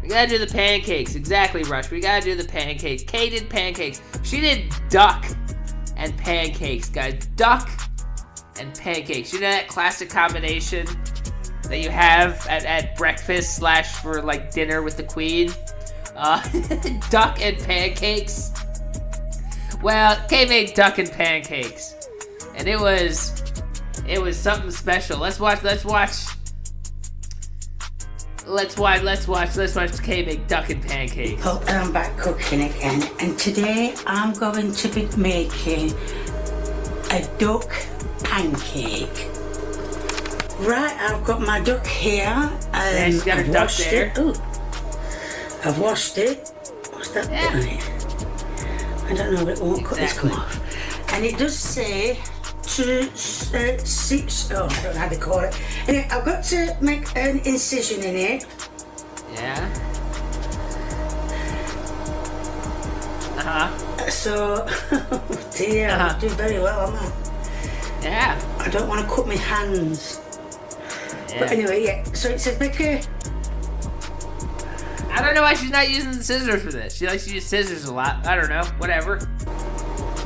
E: We gotta do the pancakes. Exactly, Rush. We gotta do the pancakes. Kay did pancakes. She did duck and pancakes, guys. Duck and pancakes. You know that classic combination that you have at breakfast / for like dinner with the queen? Duck and pancakes. Well, Kay made duck and pancakes, and it was something special. Let's watch Kay make duck and pancakes.
J: Oh, I'm back cooking again, and today I'm going to be making a duck pancake. Right, I've got my duck here.
E: Yeah, she's got her duck there.
J: I've washed it. What's that bit on it? I don't know, but it won't cut this come off. And it does say to 6. Oh, I don't know how to call it. Anyway, I've got to make an incision in it.
E: Yeah.
J: So, oh dear, I'm doing very well, am I?
E: Yeah.
J: I don't want to cut my hands.
E: Yeah.
J: But anyway, yeah. So it says make a.
E: I don't know why she's not using the scissors for this. She likes to use scissors a lot. I don't know. Whatever.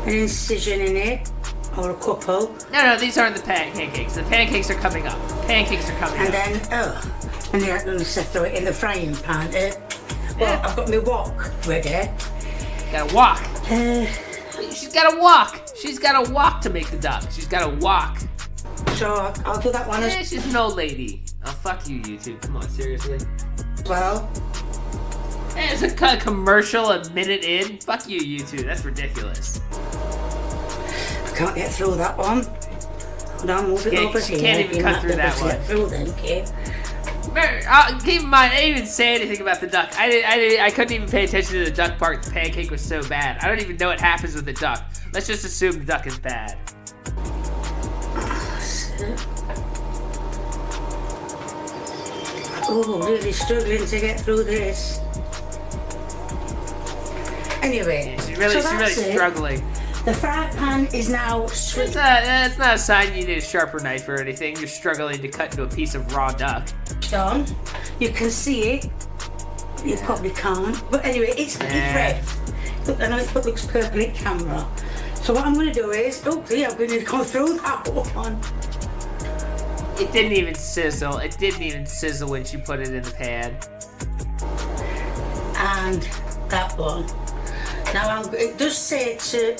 J: An incision in it, or a couple.
E: No, these aren't the pancakes. The pancakes are coming up. Pancakes are coming up.
J: And then, and then I'm going to throw it in the frying pan. Well, I've got my wok ready.
E: Gotta walk. She's gotta walk. She's gotta walk to make the duck. She's gotta walk.
J: So I'll do that one as
E: she's an old lady. Oh, fuck you, YouTube. Come on, seriously.
J: well.
E: Hey, it's a commercial a minute in. Fuck you, YouTube. That's ridiculous.
J: I can't get through that one. Hold on, move it over
E: she
J: here.
E: can't even cut through that one.
J: Get through then, Kate.
E: Keep in mind, I didn't even say anything about the duck. I couldn't even pay attention to the duck part. The pancake was so bad. I don't even know what happens with the duck. Let's just assume the duck is bad.
J: Oh, really struggling to get through this. Anyway,
E: Yeah, she's really struggling.
J: The fry pan is now switched.
E: That's not a sign you need a sharper knife or anything. You're struggling to cut into a piece of raw duck.
J: on. You can see it. You probably can't. But anyway, it's red. Look, I know it looks purple in camera. So what I'm going to do is, I'm going to go through that one.
E: It didn't even sizzle. It didn't even sizzle when she put it in the pan.
J: And that one. Now it does say to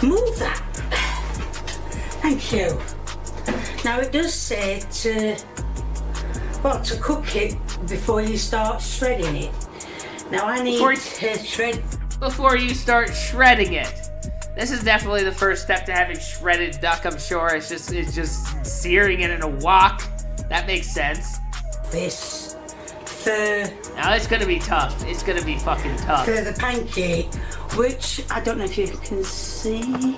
J: move that. Thank you. Now it does say to cook it before you start shredding it. Now I need to shred.
E: Before you start shredding it. This is definitely the first step to having shredded duck, I'm sure. It's just searing it in a wok. That makes sense.
J: This for...
E: Now it's gonna be tough. It's gonna be fucking tough.
J: For the pancake, which I don't know if you can see.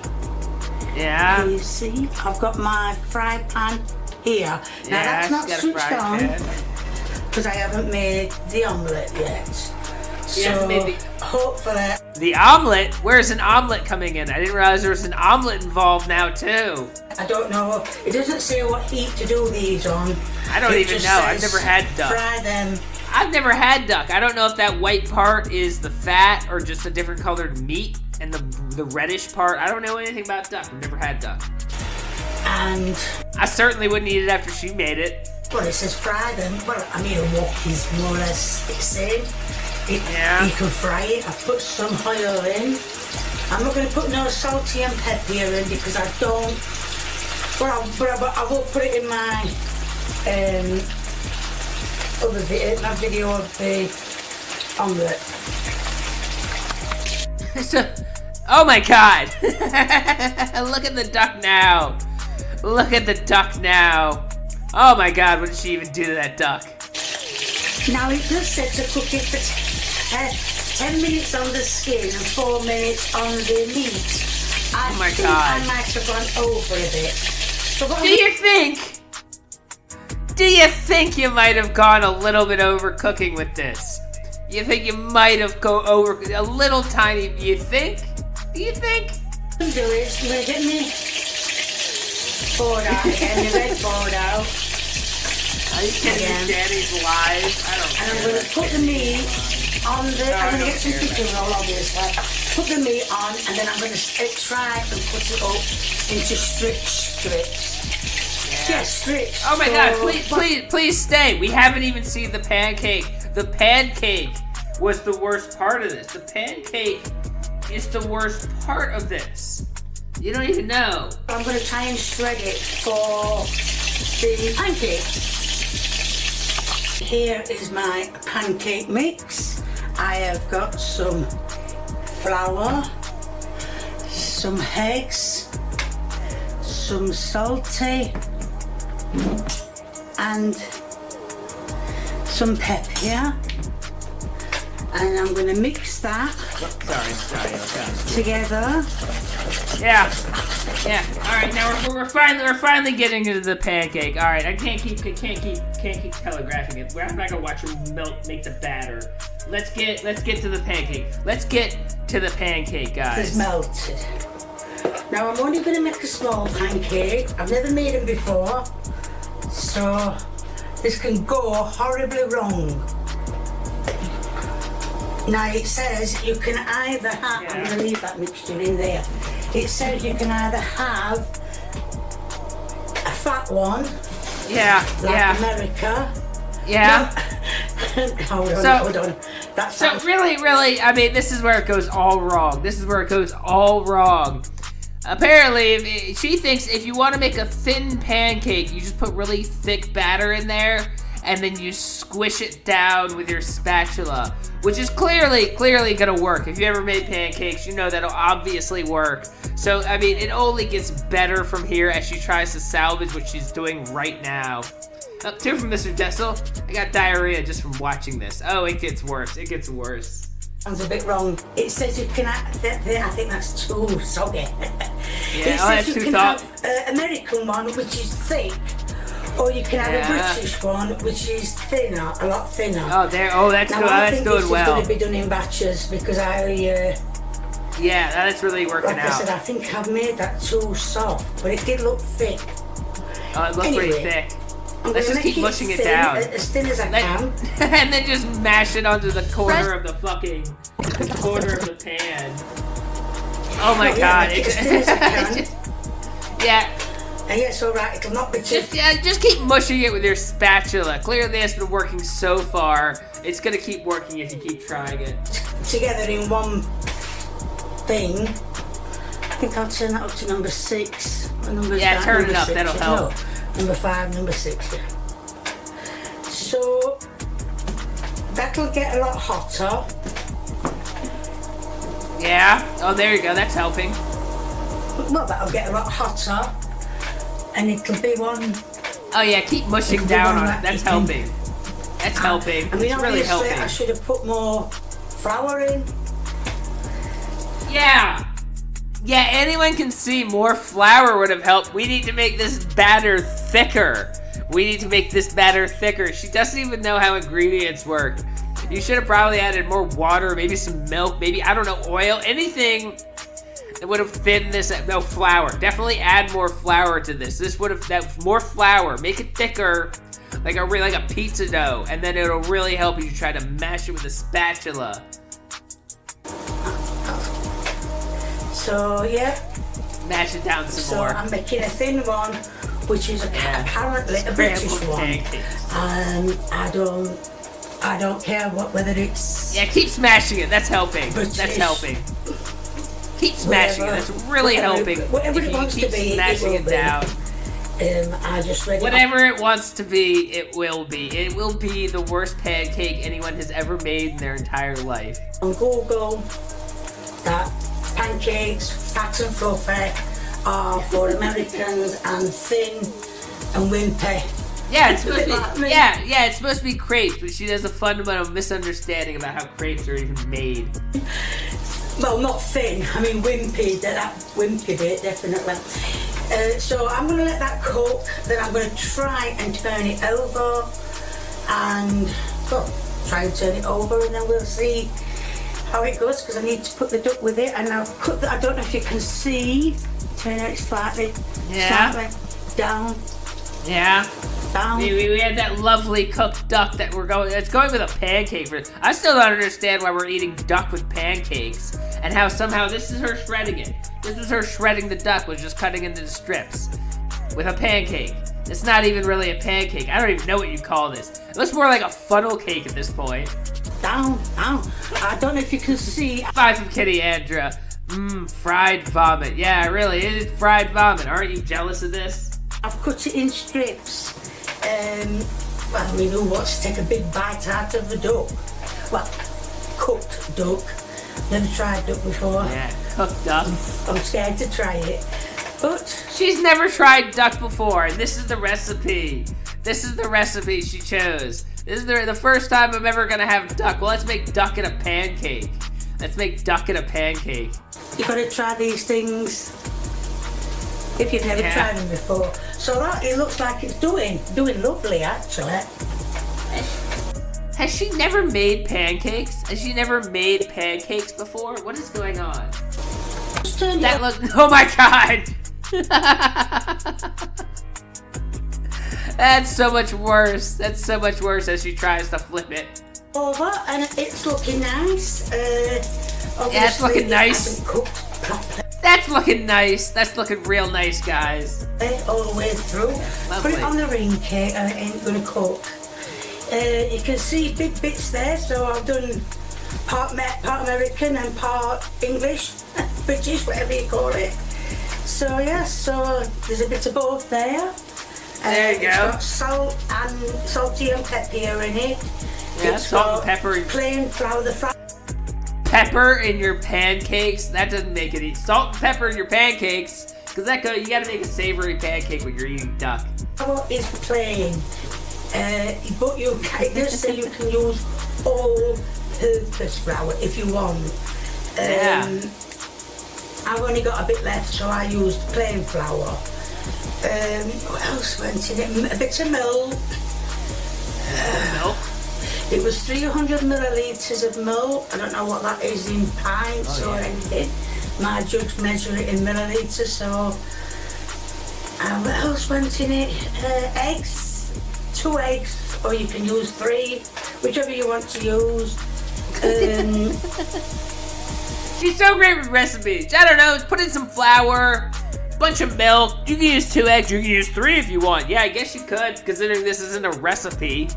E: Yeah.
J: Can you see? I've got my fry pan here. Now that's not switched on because I haven't made the omelette yet. So hopefully...
E: The omelet? Where's an omelet coming in? I didn't realize there was an omelet involved now too.
J: I don't know. It doesn't say what heat to do these on.
E: I don't even know. I've never had duck.
J: Fry them.
E: I've never had duck. I don't know if that white part is the fat or just a different colored meat and the reddish part. I don't know anything about duck. I've never had duck.
J: And
E: I certainly wouldn't eat it after she made it.
J: Well, it says fry them. Well, I mean, a wok is more or less the same. You can fry it. I've put some oil in. I'm not going to put no salty and pepper in because I don't. Well, I will put it in my other video, my video of the omelette.
E: Oh my god! Look at the duck now. Look at the duck now. Oh my god, what did she even do to that duck?
J: Now it does say to cook it for 10 minutes on the skin and 4 minutes on the meat.
E: Oh my
J: think
E: God.
J: I might have gone over a bit. So what
E: Do you think you might have gone a little bit over cooking with this? You think you might have go over a little tiny? You think? Do you think?
J: I'm going to do is I'm going to get me board out again, the red board out.
E: Are you kidding me? Shanny's live. I don't
J: And I'm
E: care.
J: going to put the meat on the. I'm going to get some
E: care,
J: chicken roll, obviously. Put the meat on, and then I'm going to try and put it up into strips. Yeah, strips.
E: Oh my
J: So,
E: God! Please stay. We haven't even seen the pancake. The pancake was the worst part of this. The pancake is the worst part of this. You don't even know.
J: I'm going to try and shred it for the pancake. Here is my pancake mix. I have got some flour, some eggs, some salty, and some pepper here. And I'm going to mix that
E: Sorry.
J: together.
E: Yeah. All right, now we're finally getting into the pancake. All right, I can't keep telegraphing it. I'm not gonna watch him make the batter. Let's get to the pancake. Let's get to the pancake, guys.
J: It's melted. Now I'm only going to make a small pancake. I've never made them before, so this can go horribly wrong. Now it says you can either have, I'm going to leave that mixture in there. It says you can either have a fat one, like America.
E: Yeah.
J: Hold on. That
E: So
J: sounds
E: really, I mean, this is where it goes all wrong. Apparently, she thinks if you want to make a thin pancake, you just put really thick batter in there, and then you squish it down with your spatula, which is clearly gonna work. If you ever made pancakes, you know that'll obviously work. So, I mean, it only gets better from here as she tries to salvage what she's doing right now. Two from Mr. Dessel. I got diarrhea just from watching this. Oh, it gets worse.
J: sounds a bit wrong. It says you can I think that's too soggy.
E: Yeah, that's too
J: have American one, which is thick. Or you can have a British one, which is thinner, a lot thinner.
E: That's
J: now,
E: good.
J: I
E: That's
J: think
E: doing
J: this
E: well.
J: is going to be done in batches because
E: that's really working
J: like
E: out.
J: I said, I think I've made that too soft, but it did look thick.
E: Oh, it looks pretty thick. Let's just keep mushing it down.
J: As thin as I can.
E: And then just mash it onto the corner of the pan. Oh my god.
J: Make it as thin as I can.
E: Yeah.
J: And yeah, it's alright, it'll not be too...
E: Just keep mushing it with your spatula. Clearly it's been working so far. It's gonna keep working if you keep trying it.
J: Together in one thing. I think I'll turn that up to number 6.
E: Turn it up, that'll help.
J: No, number 5, number 6, yeah. So, that'll get a lot hotter.
E: Yeah. Oh, there you go, that's helping.
J: Well, that'll get a lot hotter. And it'll be one...
E: Oh yeah, keep mushing down on it. That's helping. That's helping.
J: I mean,
E: it's really helping.
J: I should have put more flour in.
E: Yeah, anyone can see more flour would have helped. We need to make this batter thicker. She doesn't even know how ingredients work. You should have probably added more water, maybe some milk, maybe, I don't know, oil, anything that would have thinned this. No, flour. Definitely add more flour to this. This would have, more flour. Make it thicker, like a pizza dough, and then it'll really help you try to mash it with a spatula.
J: So, yeah.
E: Mash it down some more.
J: So I'm making a thin one, which is apparently a British one. I don't care whether it's...
E: Yeah, keep smashing it. That's helping.
J: British.
E: That's helping. Keep smashing it. That's really helping.
J: Whatever it wants to be,
E: smashing it down.
J: I just read
E: Whatever it wants to be, it will be. It will be the worst pancake anyone has ever made in their entire life.
J: On Google, that pancakes, fat and fluffy, are for Americans and thin and wimpy.
E: Yeah, it's supposed to be. It's supposed to be crepes, but she has a fundamental misunderstanding about how crepes are even made.
J: well, not thin, I mean wimpy, that wimpy bit, definitely. So I'm going to let that cook, then I'm going to try and turn it over, and, well, try and turn it over, and then we'll see how it goes, because I need to put the duck with it, and I've cut I don't know if you can see, turn it slightly down.
E: Yeah.
J: Down.
E: We had that lovely cooked duck that it's going with a pancake for. I still don't understand why we're eating duck with pancakes, and how somehow this is her shredding it. This was her shredding the duck, was just cutting into the strips with a pancake. It's not even really a pancake. I don't even know what you call this. It looks more like a funnel cake at this point.
J: Down. I don't know if you can see.
E: 5 from Kitty Andra. Fried vomit. Yeah, really, it is fried vomit. Aren't you jealous of this?
J: I've cut it in strips. Well, I mean, who wants to take a big bite out of the duck? Well, cooked duck. Never tried duck before.
E: Yeah, cooked duck.
J: I'm scared to try it. But
E: she's never tried duck before, and this is the recipe. This is the recipe she chose. This is the first time I'm ever gonna have duck. Well, let's make duck in a pancake. Let's make duck in a pancake.
J: You gotta try these things if you've never tried them before. So that it looks like it's doing lovely, actually.
E: Has she never made pancakes? Has she never made pancakes before? What is going on? That look. Oh my god! That's so much worse. That's so much worse as she tries to flip it.
J: Over, and it's looking nice.
E: Yeah, it's looking nice. That's looking nice. That's looking real nice, guys.
J: All the way through.
E: Lovely.
J: Put it on the ring cake and it ain't gonna cook. You can see big bits there, so I've done part American and part English, British, whatever you call it. So yeah, so there's a bit of both there.
E: There you go.
J: It's got salt and salty and pepper in it.
E: Yeah,
J: it's
E: salt and
J: got
E: pepper.
J: Plain flour,
E: Pepper in your pancakes? That doesn't make it easy. Salt and pepper in your pancakes, because you gotta make a savory pancake when you're eating duck.
J: Flour is plain, but it does say you can use all-purpose flour if you want.
E: Yeah.
J: I've only got a bit left, so I used plain flour. What else went in it? A bit of milk.
E: Milk?
J: It was 300 millilitres of milk. I don't know what that is in pints or anything. My judge measured it in millilitres, so... what else went in it? Eggs. 2 eggs, or you can use 3, whichever you want to use.
E: She's so great with recipes. I don't know, put in some flour, bunch of milk. You can use 2 eggs, you can use 3 if you want. Yeah, I guess you could, considering this isn't a recipe.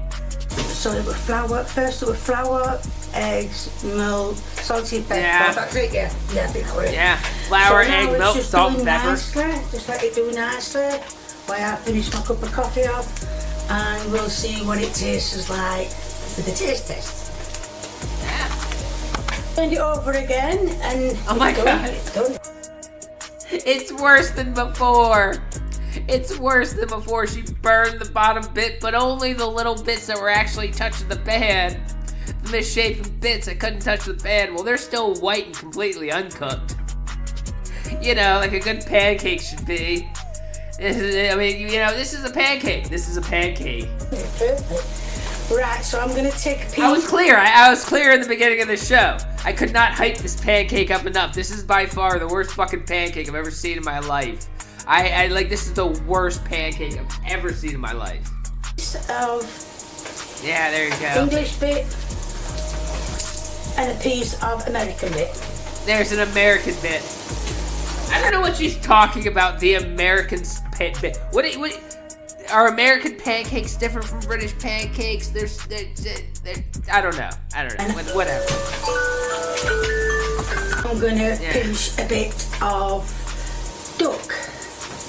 J: So it was flour, first it was flour, eggs, milk, salty pepper.
E: Yeah.
J: That's it, yeah. Yeah, I think that was it.
E: Yeah, flour,
J: So now
E: egg,
J: it's
E: milk,
J: just
E: salt, and
J: doing
E: pepper.
J: Nicely, just let it do nicely while I finish my cup of coffee off, and we'll see what it tastes like for the taste test.
E: Yeah.
J: Turn it over again, and
E: Oh my God.
J: It's done.
E: It's worse than before. It's worse than before. She burned the bottom bit, but only the little bits that were actually touching the pan. The misshapen bits that couldn't touch the pan, well, they're still white and completely uncooked. You know, like a good pancake should be. I mean, you know, this is a pancake. This is a pancake.
J: Perfect. Right, so I'm going to take a piece.
E: I was clear. I was clear in the beginning of the show. I could not hype this pancake up enough. This is by far the worst fucking pancake I've ever seen in my life. I like, this is the worst pancake I've ever seen in my life.
J: Of
E: Yeah, there you go.
J: English bit and a piece of American bit.
E: There's an American bit. I don't know what she's talking about, the American bit. What are American pancakes different from British pancakes? They're I don't know. Whatever.
J: I'm going to pinch a bit of duck.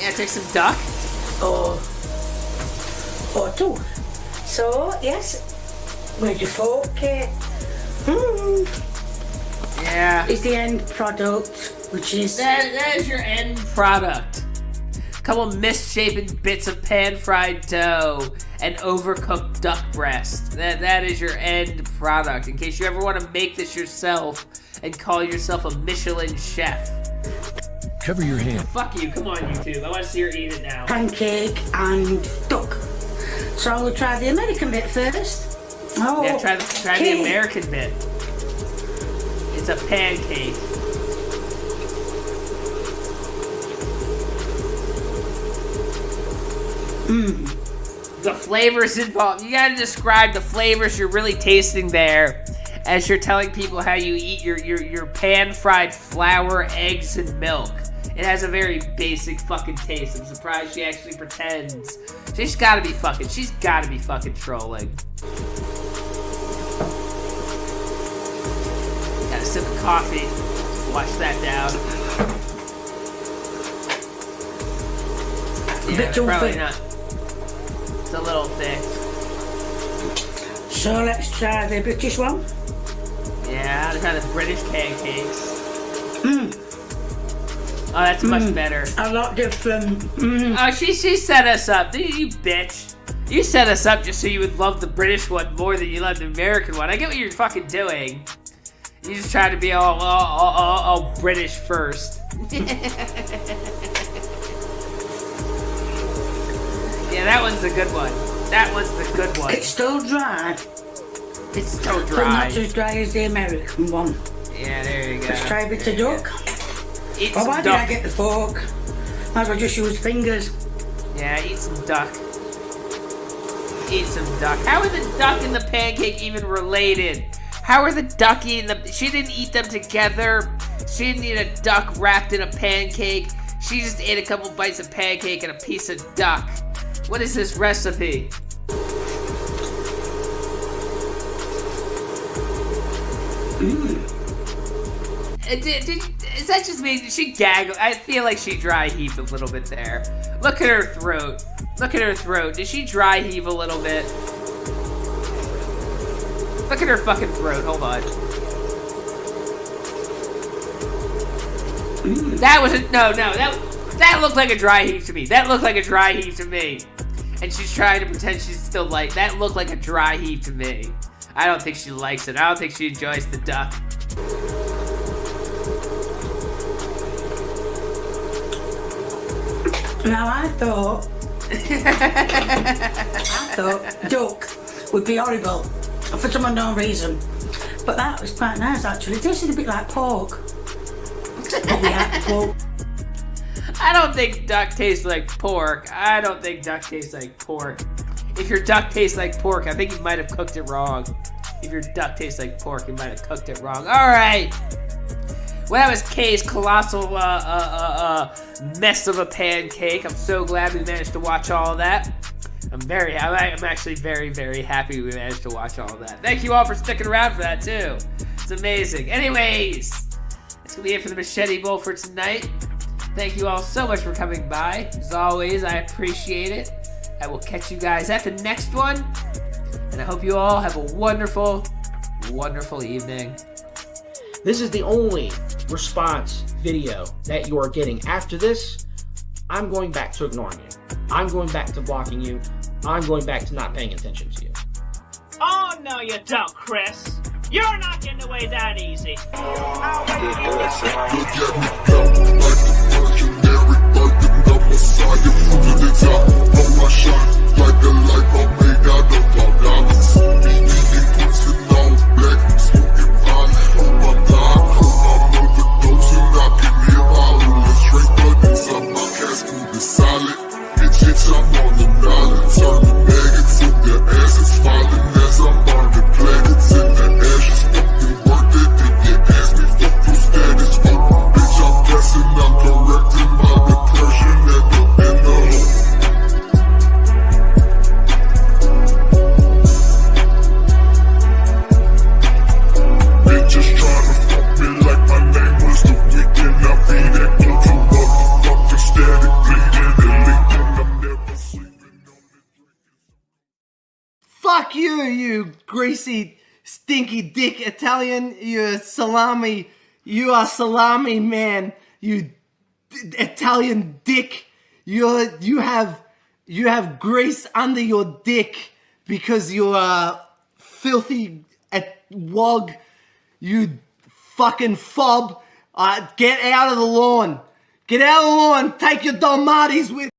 E: Yeah, take some duck.
J: Or 2. So, yes, where's your fork?
E: Yeah.
J: Is the end product, which is...
E: That is your end product. Couple misshapen bits of pan-fried dough and overcooked duck breast. That is your end product. In case you ever want to make this yourself, and call yourself a Michelin chef.
K: Cover your hand.
E: Fuck you, come on YouTube, I want to see her eat it now.
J: Pancake and duck. So we'll try the American bit first. Oh,
E: Yeah, try the American bit. It's a pancake. The flavors involved. You gotta describe the flavors you're really tasting there as you're telling people how you eat your pan-fried flour, eggs, and milk. It has a very basic fucking taste. I'm surprised she actually pretends. She's gotta be fucking trolling. Got a sip of coffee. Wash that down. Yeah,
J: bit too
E: probably
J: thick.
E: not. It's a little thick.
J: So let's try the British one.
E: Yeah, I'll try the British pancakes. Oh, that's much better.
J: A lot different.
E: Oh, she set us up. You bitch. You set us up just so you would love the British one more than you love the American one. I get what you're fucking doing. You just try to be all British first. Yeah, that one's the good one. That one's the good one.
J: It's still dry.
E: It's so
J: But
E: dry.
J: not as dry as the American one.
E: Yeah, there you go.
J: Let's try a bit of duck.
E: Eat
J: Oh,
E: some
J: why did I
E: duck.
J: get the fork? Might as well just use fingers.
E: Yeah, eat some duck. Eat some duck. How are the duck and the pancake even related? How are the duck eating the... She didn't eat them together. She didn't eat a duck wrapped in a pancake. She just ate a couple bites of pancake and a piece of duck. What is this recipe? Is that just me? Did she gag? I feel like she dry heaved a little bit there. Look at her throat. Look at her throat. Did she dry heave a little bit? Look at her fucking throat. Hold on. That wasn't. No. That looked like a dry heave to me. That looked like a dry heave to me. And she's trying to pretend she's still like. That looked like a dry heave to me. I don't think she likes it. I don't think she enjoys the duck.
J: Now I thought duck would be horrible for some unknown reason. But that was quite nice actually. It tasted a bit like pork.
E: I don't think duck tastes like pork. I don't think duck tastes like pork. If your duck tastes like pork, I think you might have cooked it wrong. If your duck tastes like pork, you might have cooked it wrong. All right. Well, that was Kay's colossal mess of a pancake. I'm so glad we managed to watch all of that. I'm actually very, very happy we managed to watch all of that. Thank you all for sticking around for that too. It's amazing. Anyways, that's gonna be it for the Machete Bowl for tonight. Thank you all so much for coming by. As always, I appreciate it. I will catch you guys at the next one. And I hope you all have a wonderful, wonderful evening.
D: This is the only response video that you are getting. After this, I'm going back to ignoring you. I'm going back to blocking you. I'm going back to not paying attention to you.
L: Oh, no, you don't, Chris. You're not getting away that easy.
M: Fuck you, you greasy, stinky dick Italian. You salami. You are salami man. You Italian dick. You have grease under your dick because you're a filthy wog. You fucking fob. Get out of the lawn. Get out of the lawn. Take your Don Martys with